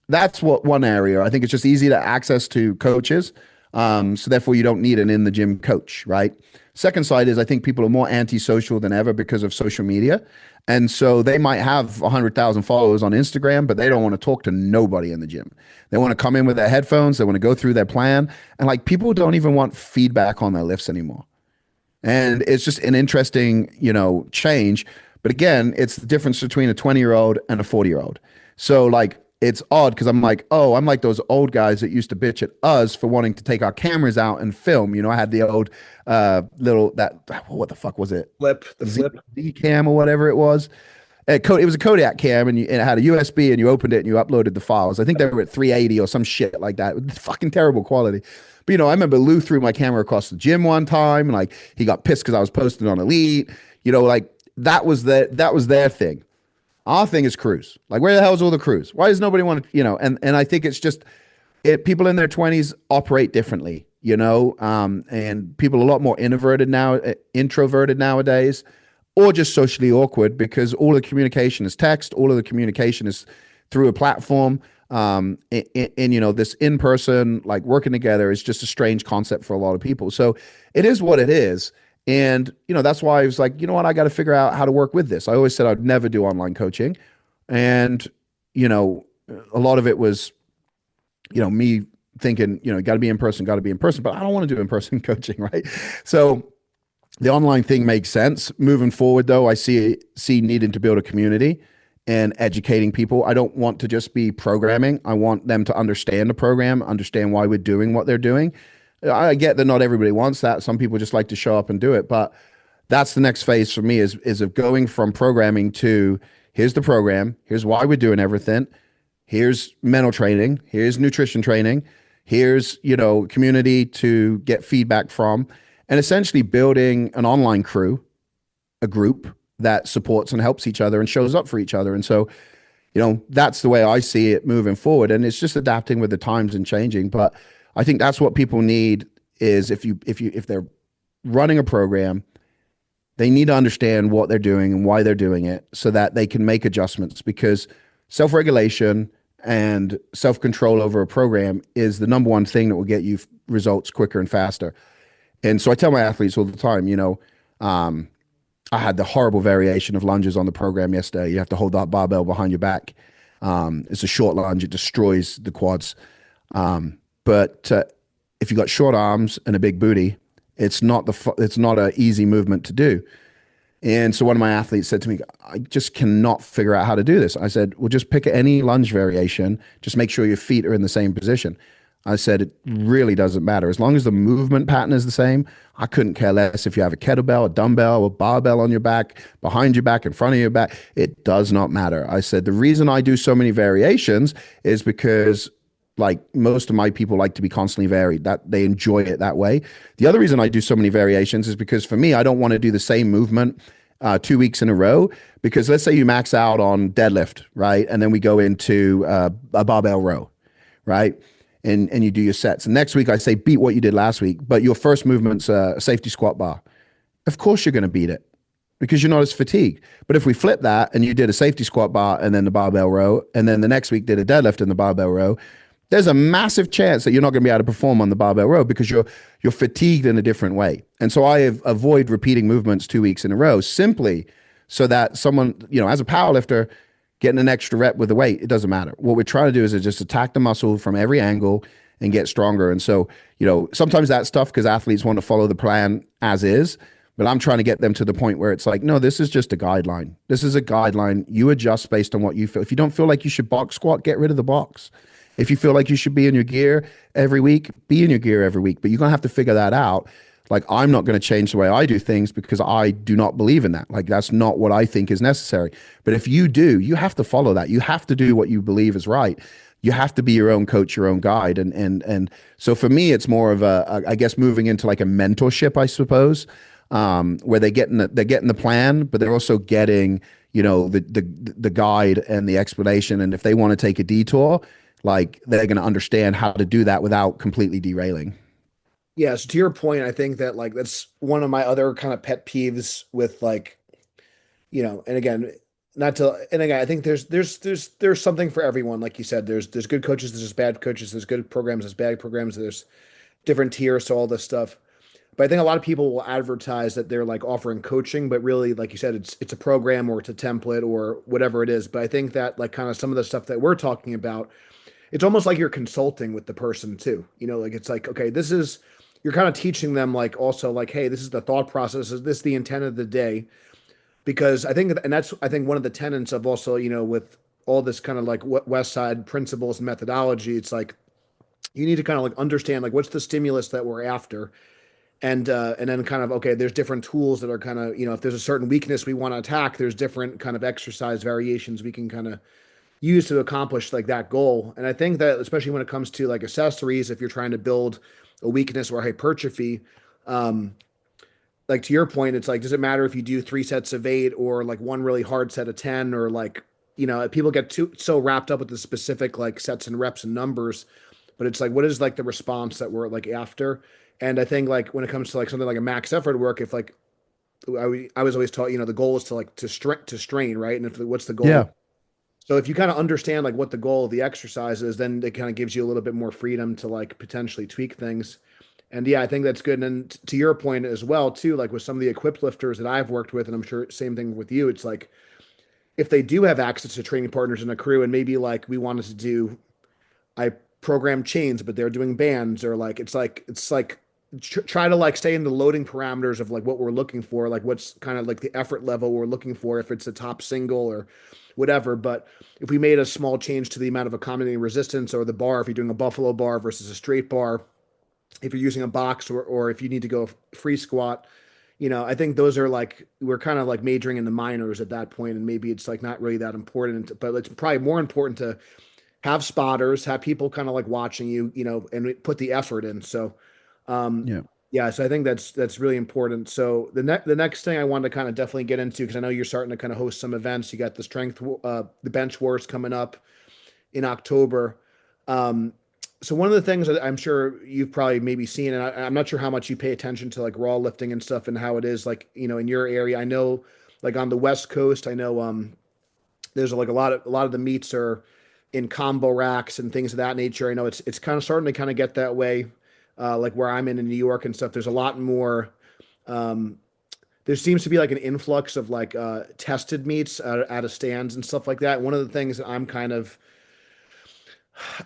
that's one area. I think it's just easy to access to coaches. So therefore you don't need an in the gym coach, right? Second side is, I think people are more antisocial than ever because of social media. And so they might have 100,000 followers on Instagram, but they don't want to talk to nobody in the gym. They want to come in with their headphones. They want to go through their plan. And like, people don't even want feedback on their lifts anymore. And it's just an interesting, change. But again, it's the difference between a 20-year-old and a 40-year-old. So like, it's odd because I'm like, oh, I'm like those old guys that used to bitch at us for wanting to take our cameras out and film. I had the old what the fuck was it? Flip. Z cam or whatever it was. It was a Kodak cam, and it had a USB, and you opened it and you uploaded the files. I think they were at 380 or some shit like that. It was fucking terrible quality. But I remember Lou threw my camera across the gym one time, and like he got pissed because I was posting on Elite. Like that was their thing. Our thing is crews. Like, where the hell is all the crews? Why does nobody want to, and I think it's just people in their 20s operate differently, and people are a lot more introverted nowadays, or just socially awkward, because all the communication is text, all of the communication is through a platform. And this in-person, like working together, is just a strange concept for a lot of people. So it is what it is. And, that's why I was like, you know what, I got to figure out how to work with this. I always said I'd never do online coaching. And, a lot of it was, me thinking, got to be in person, but I don't want to do in-person coaching, right? So the online thing makes sense. Moving forward, though, I see needing to build a community and educating people. I don't want to just be programming. I want them to understand the program, understand why we're doing what they're doing. I get that not everybody wants that. Some people just like to show up and do it, but that's the next phase for me is of going from programming to, here's the program, here's why we're doing everything, Here's mental training. Here's nutrition training. Here's, community to get feedback from, and essentially building an online crew, a group that supports and helps each other and shows up for each other. And so, that's the way I see it moving forward. And it's just adapting with the times and changing. But I think that's what people need is if they're running a program, they need to understand what they're doing and why they're doing it so that they can make adjustments, because self-regulation and self-control over a program is the number one thing that will get you results quicker and faster. And so I tell my athletes all the time, I had the horrible variation of lunges on the program yesterday. You have to hold that barbell behind your back. It's a short lunge. It destroys the quads. But if you got short arms and a big booty, it's not an easy movement to do. And so one of my athletes said to me, I just cannot figure out how to do this. I said, well, just pick any lunge variation. Just make sure your feet are in the same position. I said, it really doesn't matter. As long as the movement pattern is the same, I couldn't care less if you have a kettlebell, a dumbbell, a barbell on your back, behind your back, in front of your back. It does not matter. I said, the reason I do so many variations is because like most of my people like to be constantly varied, that they enjoy it that way. The other reason I do so many variations is because for me, I don't want to do the same movement 2 weeks in a row, because let's say you max out on deadlift, right? And then we go into a barbell row, right? And you do your sets. And next week I say beat what you did last week, but your first movement's a safety squat bar. Of course you're going to beat it because you're not as fatigued. But if we flip that and you did a safety squat bar and then the barbell row, and then the next week did a deadlift and the barbell row, there's a massive chance that you're not going to be able to perform on the barbell row because you're fatigued in a different way. And so I avoid repeating movements 2 weeks in a row simply so that someone, as a powerlifter, getting an extra rep with the weight, it doesn't matter. What we're trying to do is just attack the muscle from every angle and get stronger. And so, sometimes that's tough because athletes want to follow the plan as is, but I'm trying to get them to the point where it's like, no, this is just a guideline. This is a guideline. You adjust based on what you feel. If you don't feel like you should box squat, get rid of the box. If you feel like you should be in your gear every week, be in your gear every week. But you're going to have to figure that out. Like, I'm not going to change the way I do things because I do not believe in that. Like, that's not what I think is necessary. But if you do, you have to follow that. You have to do what you believe is right. You have to be your own coach, your own guide. And so for me, it's more of I guess, moving into like a mentorship, I suppose, where they're getting the plan, but they're also getting, the guide and the explanation. And if they want to take a detour, like, they're going to understand how to do that without completely derailing. Yeah, so to your point, I think that like that's one of my other kind of pet peeves with like, and again, not to and again, I think there's something for everyone. Like you said, there's good coaches, there's bad coaches, there's good programs, there's bad programs, there's different tiers to all this stuff. But I think a lot of people will advertise that they're like offering coaching, but really, like you said, it's a program or it's a template or whatever it is. But I think that like kind of some of the stuff that we're talking about, it's almost like you're consulting with the person too. Like it's like, okay, you're kind of teaching them like also like, hey, this is the thought process, is this the intent of the day? Because I think, and that's, I think one of the tenets of also, with all this kind of like West Side principles and methodology, it's like, you need to kind of like understand like what's the stimulus that we're after, and then kind of, okay, there's different tools that are kind of, if there's a certain weakness we want to attack, there's different kind of exercise variations we can kind of use to accomplish like that goal. And I think that especially when it comes to like accessories, if you're trying to build a weakness or hypertrophy, um, like to your point, it's like, does it matter if you do 3 sets of 8 or like one really hard set of 10, or like, people get too so wrapped up with the specific like sets and reps and numbers, but it's like, what is like the response that we're like after? And I think like when it comes to like something like a max effort work, if like I was always taught, the goal is to like to strain, right? And if what's the Yeah. goal? So if you kind of understand like what the goal of the exercise is, then it kind of gives you a little bit more freedom to like potentially tweak things. And yeah, I think that's good. And to your point as well, too, like with some of the equipped lifters that I've worked with, and I'm sure same thing with you, it's like if they do have access to training partners in a crew, and maybe like we wanted to do, I program chains, but they're doing bands, or like it's like try to like stay in the loading parameters of like what we're looking for, like what's kind of like the effort level we're looking for, if it's a top single or whatever. But if we made a small change to the amount of accommodating resistance or the bar, if you're doing a buffalo bar versus a straight bar, if you're using a box, or if you need to go free squat, I think those are like, we're kind of like majoring in the minors at that point, and maybe it's like not really that important, but it's probably more important to have spotters, have people kind of like watching you, and put the effort in. So, um, Yeah. yeah, so I think that's really important. So the next thing I wanted to kind of definitely get into, because I know you're starting to kind of host some events. You got the bench wars coming up in October. Um, so one of the things that I'm sure you've probably maybe seen, and I'm not sure how much you pay attention to like raw lifting and stuff and how it is like, in your area. I know like on the West Coast, I know there's like a lot of the meets are in combo racks and things of that nature. I know it's kind of starting to kind of get that way. Like where I'm in New York and stuff, there's a lot more. Um, there seems to be like an influx of like tested meats out of stands and stuff like that. One of the things that I'm kind of,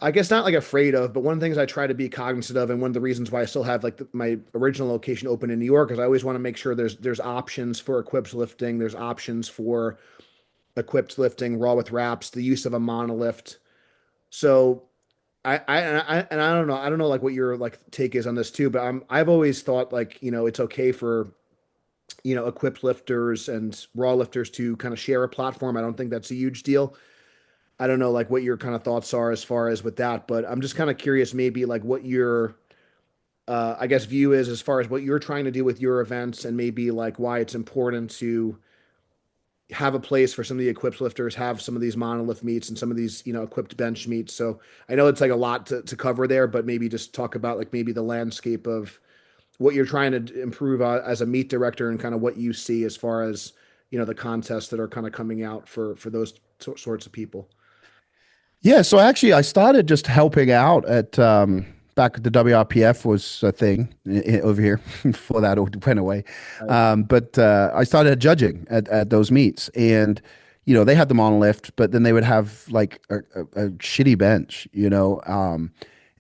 I guess not like afraid of, but one of the things I try to be cognizant of, and one of the reasons why I still have like my original location open in New York, is I always want to make sure there's options for equipped lifting, there's options for equipped lifting, raw with wraps, the use of a monolift. So I don't know, like what your like take is on this too, but I've always thought like, it's okay for, equipped lifters and raw lifters to kind of share a platform. I don't think that's a huge deal. I don't know like what your kind of thoughts are as far as with that, but I'm just kind of curious maybe like what your I guess view is as far as what you're trying to do with your events, and maybe like why it's important to have a place for some of the equipped lifters, have some of these monolith meets and some of these, equipped bench meets. So I know it's like a lot to cover there, but maybe just talk about like maybe the landscape of what you're trying to improve as a meet director, and kind of what you see as far as, the contests that are kind of coming out for those sorts of people. Yeah, so actually, I started just helping out at back at the WRPF was a thing over here before that all went away. Right. But I started judging at those meets, and they had the monolift, but then they would have like a shitty bench,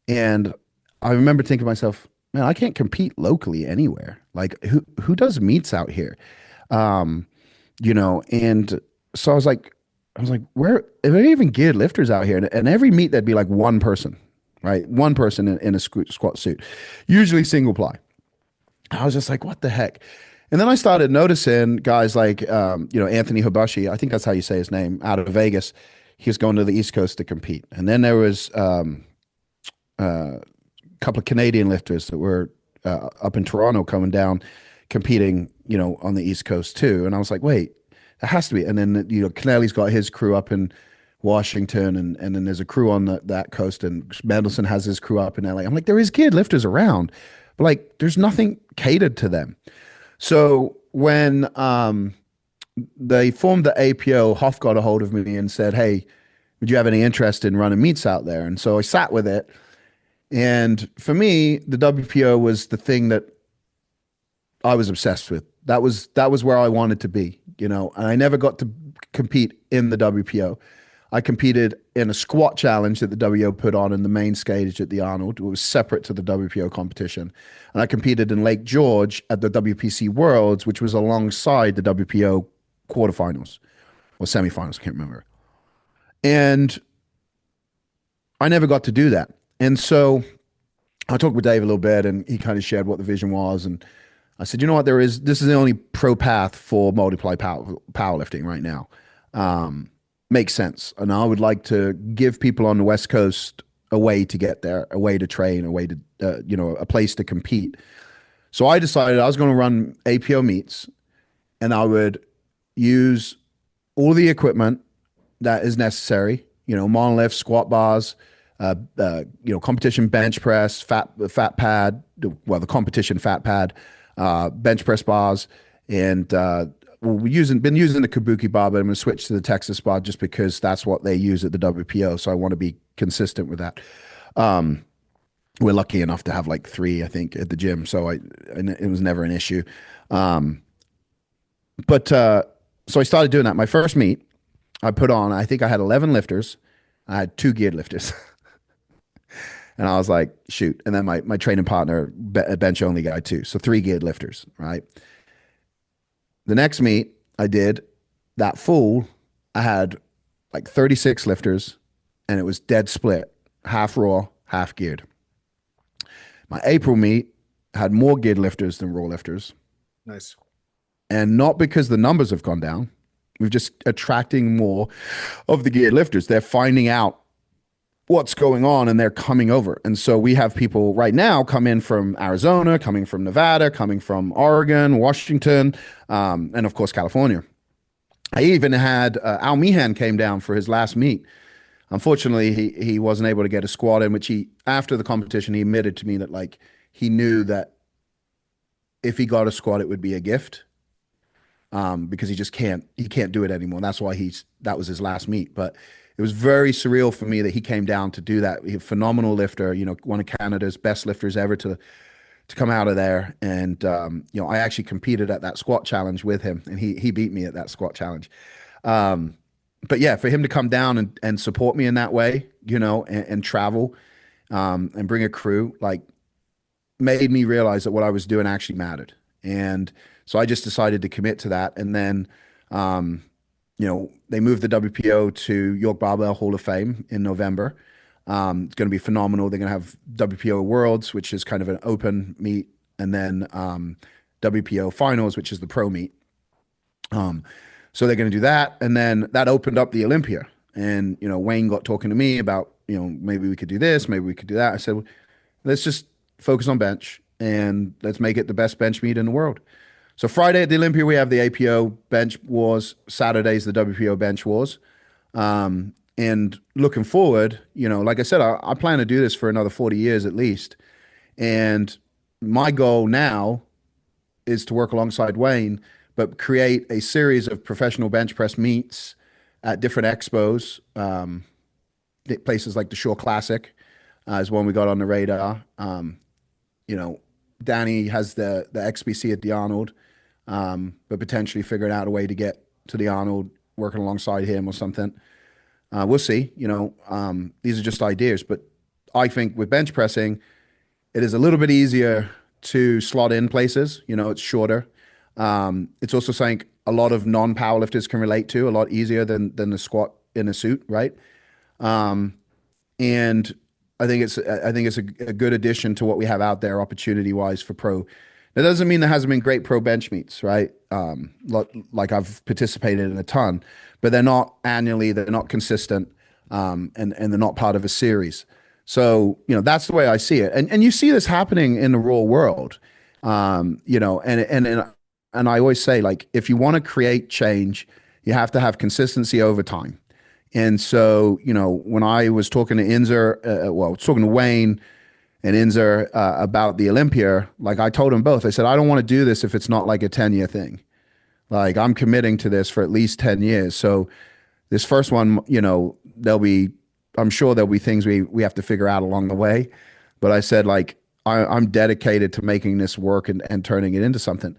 and I remember thinking to myself, man, I can't compete locally anywhere. Like who does meets out here? Um, and so I was like, where are there even geared lifters out here? And every meet there'd be like one person, right? One person in a squat suit, usually single ply. I was just like, what the heck? And then I started noticing guys like, Anthony Hibashi, I think that's how you say his name, out of Vegas. He was going to the East Coast to compete. And then there was a couple of Canadian lifters that were up in Toronto coming down, competing, on the East Coast too. And I was like, wait, it has to be. And then, Kennelly's got his crew up in Washington, and then there's a crew on that coast, and Mendelson has his crew up in LA. I'm like, there is geared lifters around, but like, there's nothing catered to them. So when they formed the APO, Hoff got a hold of me and said, hey, would you have any interest in running meets out there? And so I sat with it. And for me, the WPO was the thing that I was obsessed with. That was where I wanted to be, and I never got to compete in the WPO. I competed in a squat challenge that the WO put on in the main stage at the Arnold. It was separate to the WPO competition. And I competed in Lake George at the WPC Worlds, which was alongside the WPO quarterfinals or semifinals, I can't remember. And I never got to do that. And so I talked with Dave a little bit, and he kind of shared what the vision was. And I said, you know what, this is the only pro path for multiply powerlifting right now. Makes sense. And I would like to give people on the West Coast a way to get there, a way to train, a way to, a place to compete. So I decided I was going to run APO meets, and I would use all the equipment that is necessary, monolift, squat bars, competition bench press, fat pad, well, the competition fat pad, bench press bars, and been using the Kabuki bar, but I'm going to switch to the Texas bar just because that's what they use at the WPO. So I want to be consistent with that. We're lucky enough to have like three, I think, at the gym, so and it was never an issue. But so I started doing that. My first meet, I put on. I think I had 11 lifters. I had two geared lifters. And I was like, shoot. And then my training partner, a bench only guy too. So three geared lifters, right? The next meet I did, that full, I had like 36 lifters, and it was dead split, half raw, half geared. My April meet had more geared lifters than raw lifters. Nice. And not because the numbers have gone down. We're just attracting more of the geared lifters. They're finding out what's going on, and they're coming over. And so we have people right now come in from Arizona, coming from Nevada, coming from Oregon, Washington, and of course California. I even had Al Meehan came down for his last meet. Unfortunately, he wasn't able to get a squat in, which he after the competition he admitted to me that like he knew that if he got a squat it would be a gift, because he can't do it anymore. That's why that was his last meet. But it was very surreal for me that he came down to do that. He's a phenomenal lifter, one of Canada's best lifters ever to come out of there. And I actually competed at that squat challenge with him, and he beat me at that squat challenge. Um, but yeah, for him to come down and support me in that way, and travel, and bring a crew, like made me realize that what I was doing actually mattered. And so I just decided to commit to that. And then, they moved the WPO to York Barbell Hall of Fame in November. It's going to be phenomenal. They're going to have WPO Worlds, which is kind of an open meet, and then WPO Finals, which is the pro meet. Um, so they're going to do that, and then that opened up the Olympia. And Wayne got talking to me about maybe we could do this, maybe we could do that. I said, well, let's just focus on bench and let's make it the best bench meet in the world. So Friday at the Olympia we have the APO bench wars. Saturday's the WPO bench wars. And looking forward, like I said, I plan to do this for another 40 years at least. And my goal now is to work alongside Wayne, but create a series of professional bench press meets at different expos. Places like the Shore Classic is one we got on the radar. You know, Danny has the XBC at the Arnold, but potentially figuring out a way to get to the Arnold, working alongside him or something. We'll see. These are just ideas, but I think with bench pressing, it is a little bit easier to slot in places. It's shorter. It's also something a lot of non-powerlifters can relate to a lot easier than the squat in a suit, right? And I think it's a good addition to what we have out there opportunity wise for pro. That doesn't mean there hasn't been great pro bench meets, right? Like I've participated in a ton, but they're not annually, they're not consistent, and they're not part of a series. So that's the way I see it, and you see this happening in the real world, and I always say, like, if you want to create change, you have to have consistency over time. And so, when I was talking to talking to Wayne and Inzer about the Olympia, like I told them both, I said, I don't want to do this if it's not like a 10-year thing. Like I'm committing to this for at least 10 years. So this first one, I'm sure there'll be things we have to figure out along the way. But I said, like, I'm dedicated to making this work and turning it into something.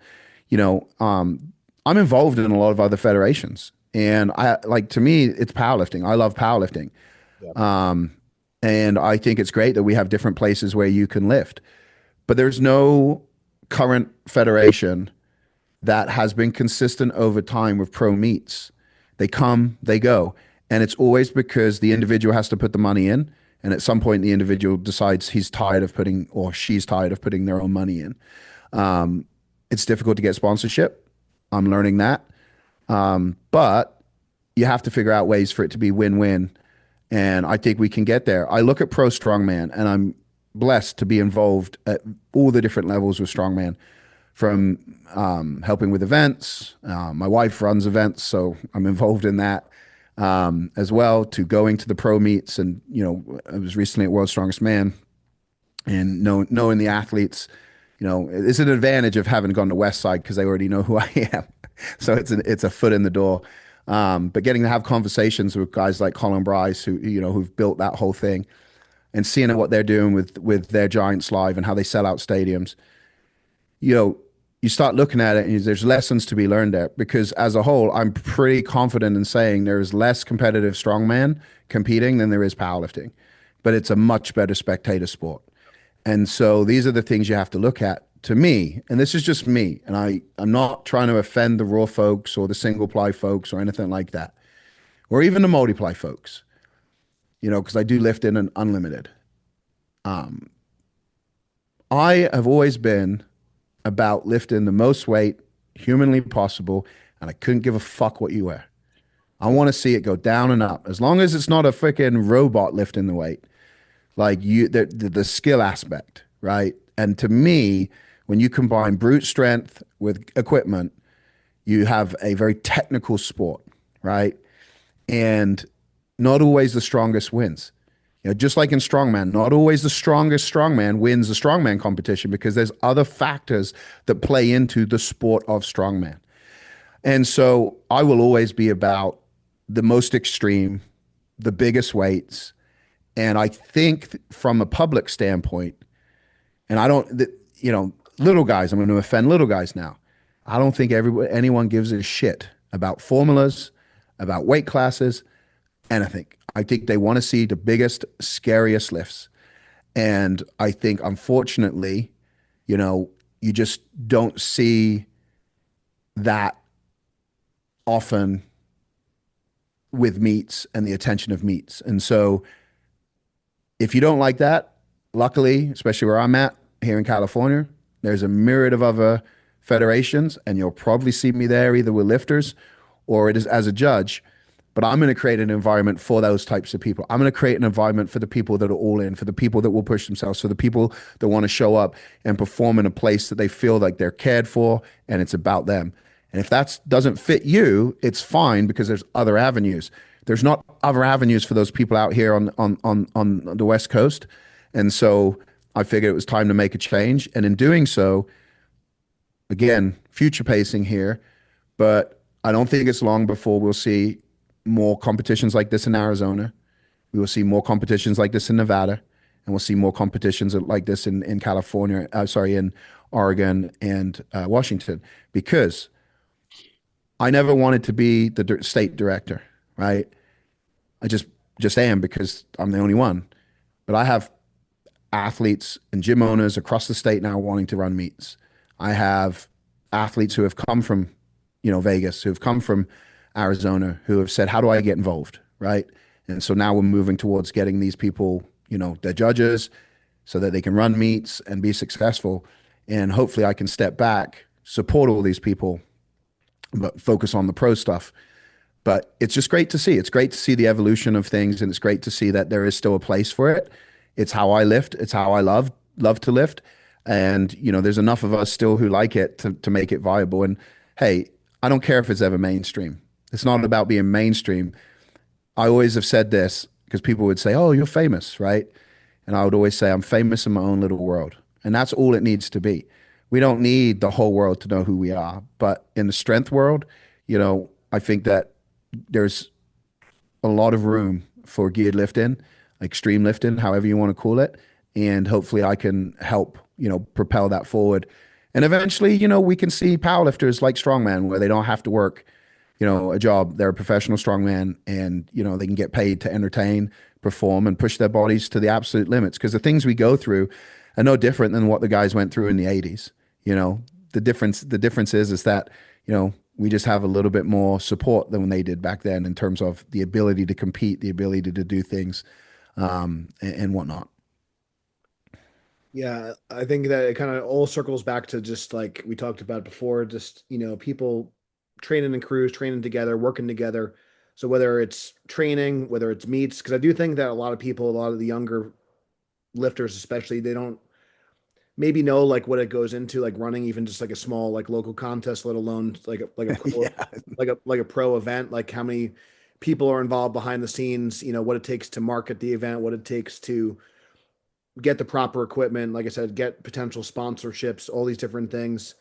I'm involved in a lot of other federations. And to me, it's powerlifting. I love powerlifting. Yeah. And I think it's great that we have different places where you can lift. But there's no current federation that has been consistent over time with pro meets. They come, they go. And it's always because the individual has to put the money in. And at some point, the individual decides he's tired of putting, or she's tired of putting their own money in. It's difficult to get sponsorship. I'm learning that. But you have to figure out ways for it to be win-win. And I think we can get there. I look at pro strongman, and I'm blessed to be involved at all the different levels with strongman, from helping with events. My wife runs events, so I'm involved in that as well, to going to the pro meets. And, I was recently at World's Strongest Man, and knowing the athletes, it's an advantage of having gone to West Side because they already know who I am. So it's a foot in the door. But getting to have conversations with guys like Colin Bryce, who've built that whole thing, and seeing what they're doing with their Giants Live and how they sell out stadiums, you start looking at it and there's lessons to be learned there. Because as a whole, I'm pretty confident in saying there is less competitive strongman competing than there is powerlifting, but it's a much better spectator sport. And so these are the things you have to look at, to me, and this is just me, and I'm not trying to offend the raw folks or the single ply folks or anything like that, or even the multiply folks, because I do lift in an unlimited. I have always been about lifting the most weight humanly possible, and I couldn't give a fuck what you wear. I want to see it go down and up. As long as it's not a freaking robot lifting the weight, like the skill aspect, right? And to me, when you combine brute strength with equipment, you have a very technical sport, right? And not always the strongest wins. Just like in strongman, not always the strongest strongman wins the strongman competition because there's other factors that play into the sport of strongman. And so I will always be about the most extreme, the biggest weights. And I think from a public standpoint, and I don't, little guys, I'm going to offend little guys now. I don't think anyone gives a shit about formulas, about weight classes, anything. I think they want to see the biggest, scariest lifts. And I think, unfortunately, you just don't see that often with meets and the attention of meets. And so if you don't like that, luckily, especially where I'm at here in California, there's a myriad of other federations, and you'll probably see me there either with lifters or it is as a judge. But I'm going to create an environment for those types of people. I'm going to create an environment for the people that are all in, for the people that will push themselves, for the people that want to show up and perform in a place that they feel like they're cared for and it's about them. And if that doesn't fit you, it's fine because there's other avenues. There's not other avenues for those people out here on the West Coast. And so I figured it was time to make a change. And in doing so, again, future pacing here, but I don't think it's long before we'll see more competitions like this in Arizona. We will see more competitions like this in Nevada, and we'll see more competitions like this in California. In Oregon and Washington, because I never wanted to be the state director, right? I just am because I'm the only one. But I have athletes and gym owners across the state now wanting to run meets. I have athletes who have come from, Vegas, who have come from Arizona, who have said, "How do I get involved?" Right? And so now we're moving towards getting these people, their judges, so that they can run meets and be successful. And hopefully, I can step back, support all these people, but focus on the pro stuff. But it's just great to see. It's great to see the evolution of things, and it's great to see that there is still a place for it. It's how I lift. It's how I love to lift. And there's enough of us still who like it to make it viable. And hey, I don't care if it's ever mainstream. It's not about being mainstream. I always have said this because people would say, "Oh, you're famous, right?" And I would always say, "I'm famous in my own little world." And that's all it needs to be. We don't need the whole world to know who we are. But in the strength world, I think that there's a lot of room for geared lifting, extreme lifting, however you want to call it. And hopefully I can help, propel that forward. And eventually, we can see powerlifters like strongman where they don't have to work, a job. They're a professional strongman and, they can get paid to entertain, perform, and push their bodies to the absolute limits. Because the things we go through are no different than what the guys went through in the 80s. The difference is that, we just have a little bit more support than when they did back then in terms of the ability to compete, the ability to do things, and whatnot. Yeah, I think that it kind of all circles back to just like we talked about before, just, people training in crews, training together, working together. So whether it's training, whether it's meets, because I do think that a lot of people, a lot of the younger lifters especially, they don't maybe know like what it goes into, like running even just like a small like local contest, let alone like a pro Yeah. like a pro event, like how many people are involved behind the scenes, what it takes to market the event, what it takes to get the proper equipment, like I said, get potential sponsorships, all these different things.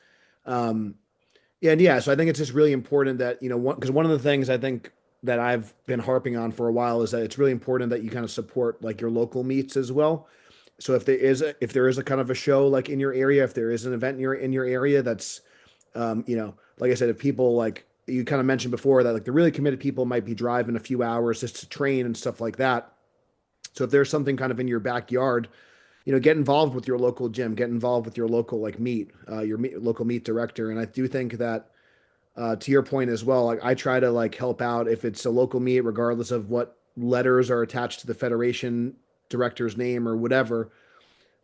Um, and yeah, so I think it's just really important that, because one of the things I think that I've been harping on for a while is that it's really important that you kind of support like your local meets as well. So if there is a kind of a show like in your area, if there is an event in your area that's, like I said, if people like you kind of mentioned before that like the really committed people might be driving a few hours just to train and stuff like that. So if there's something kind of in your backyard, get involved with your local gym, get involved with your local like meet, local meet director. And I do think that to your point as well, like I try to like help out if it's a local meet, regardless of what letters are attached to the federation director's name or whatever.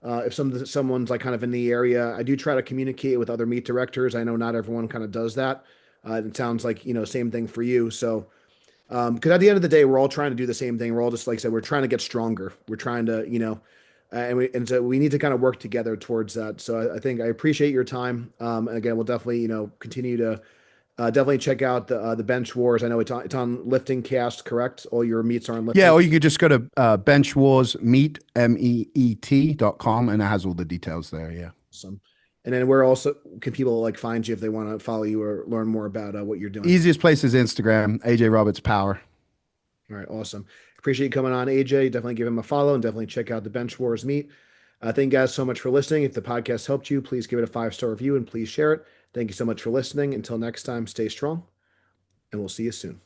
If someone's like kind of in the area, I do try to communicate with other meet directors. I know not everyone kind of does that. It sounds like same thing for you. So Because at the end of the day, we're all trying to do the same thing. We're all just like I said, we're trying to get stronger. We're trying to, and so we need to kind of work together towards that. So I think I appreciate your time. And again, we'll definitely, continue to definitely check out the Bench Wars. I know it's on Lifting Cast, correct? All your meets are on Yeah, Lifting. or you could just go to benchwarsmeet.com and it has all the details there. Yeah. Awesome. And then where also can people like find you if they want to follow you or learn more about what you're doing? Easiest place is Instagram, AJ Roberts Power. All right, awesome. Appreciate you coming on, AJ. Definitely give him a follow and definitely check out the Bench Wars meet. Thank you guys so much for listening. If the podcast helped you, please give it a 5-star review and please share it. Thank you so much for listening. Until next time, stay strong and we'll see you soon.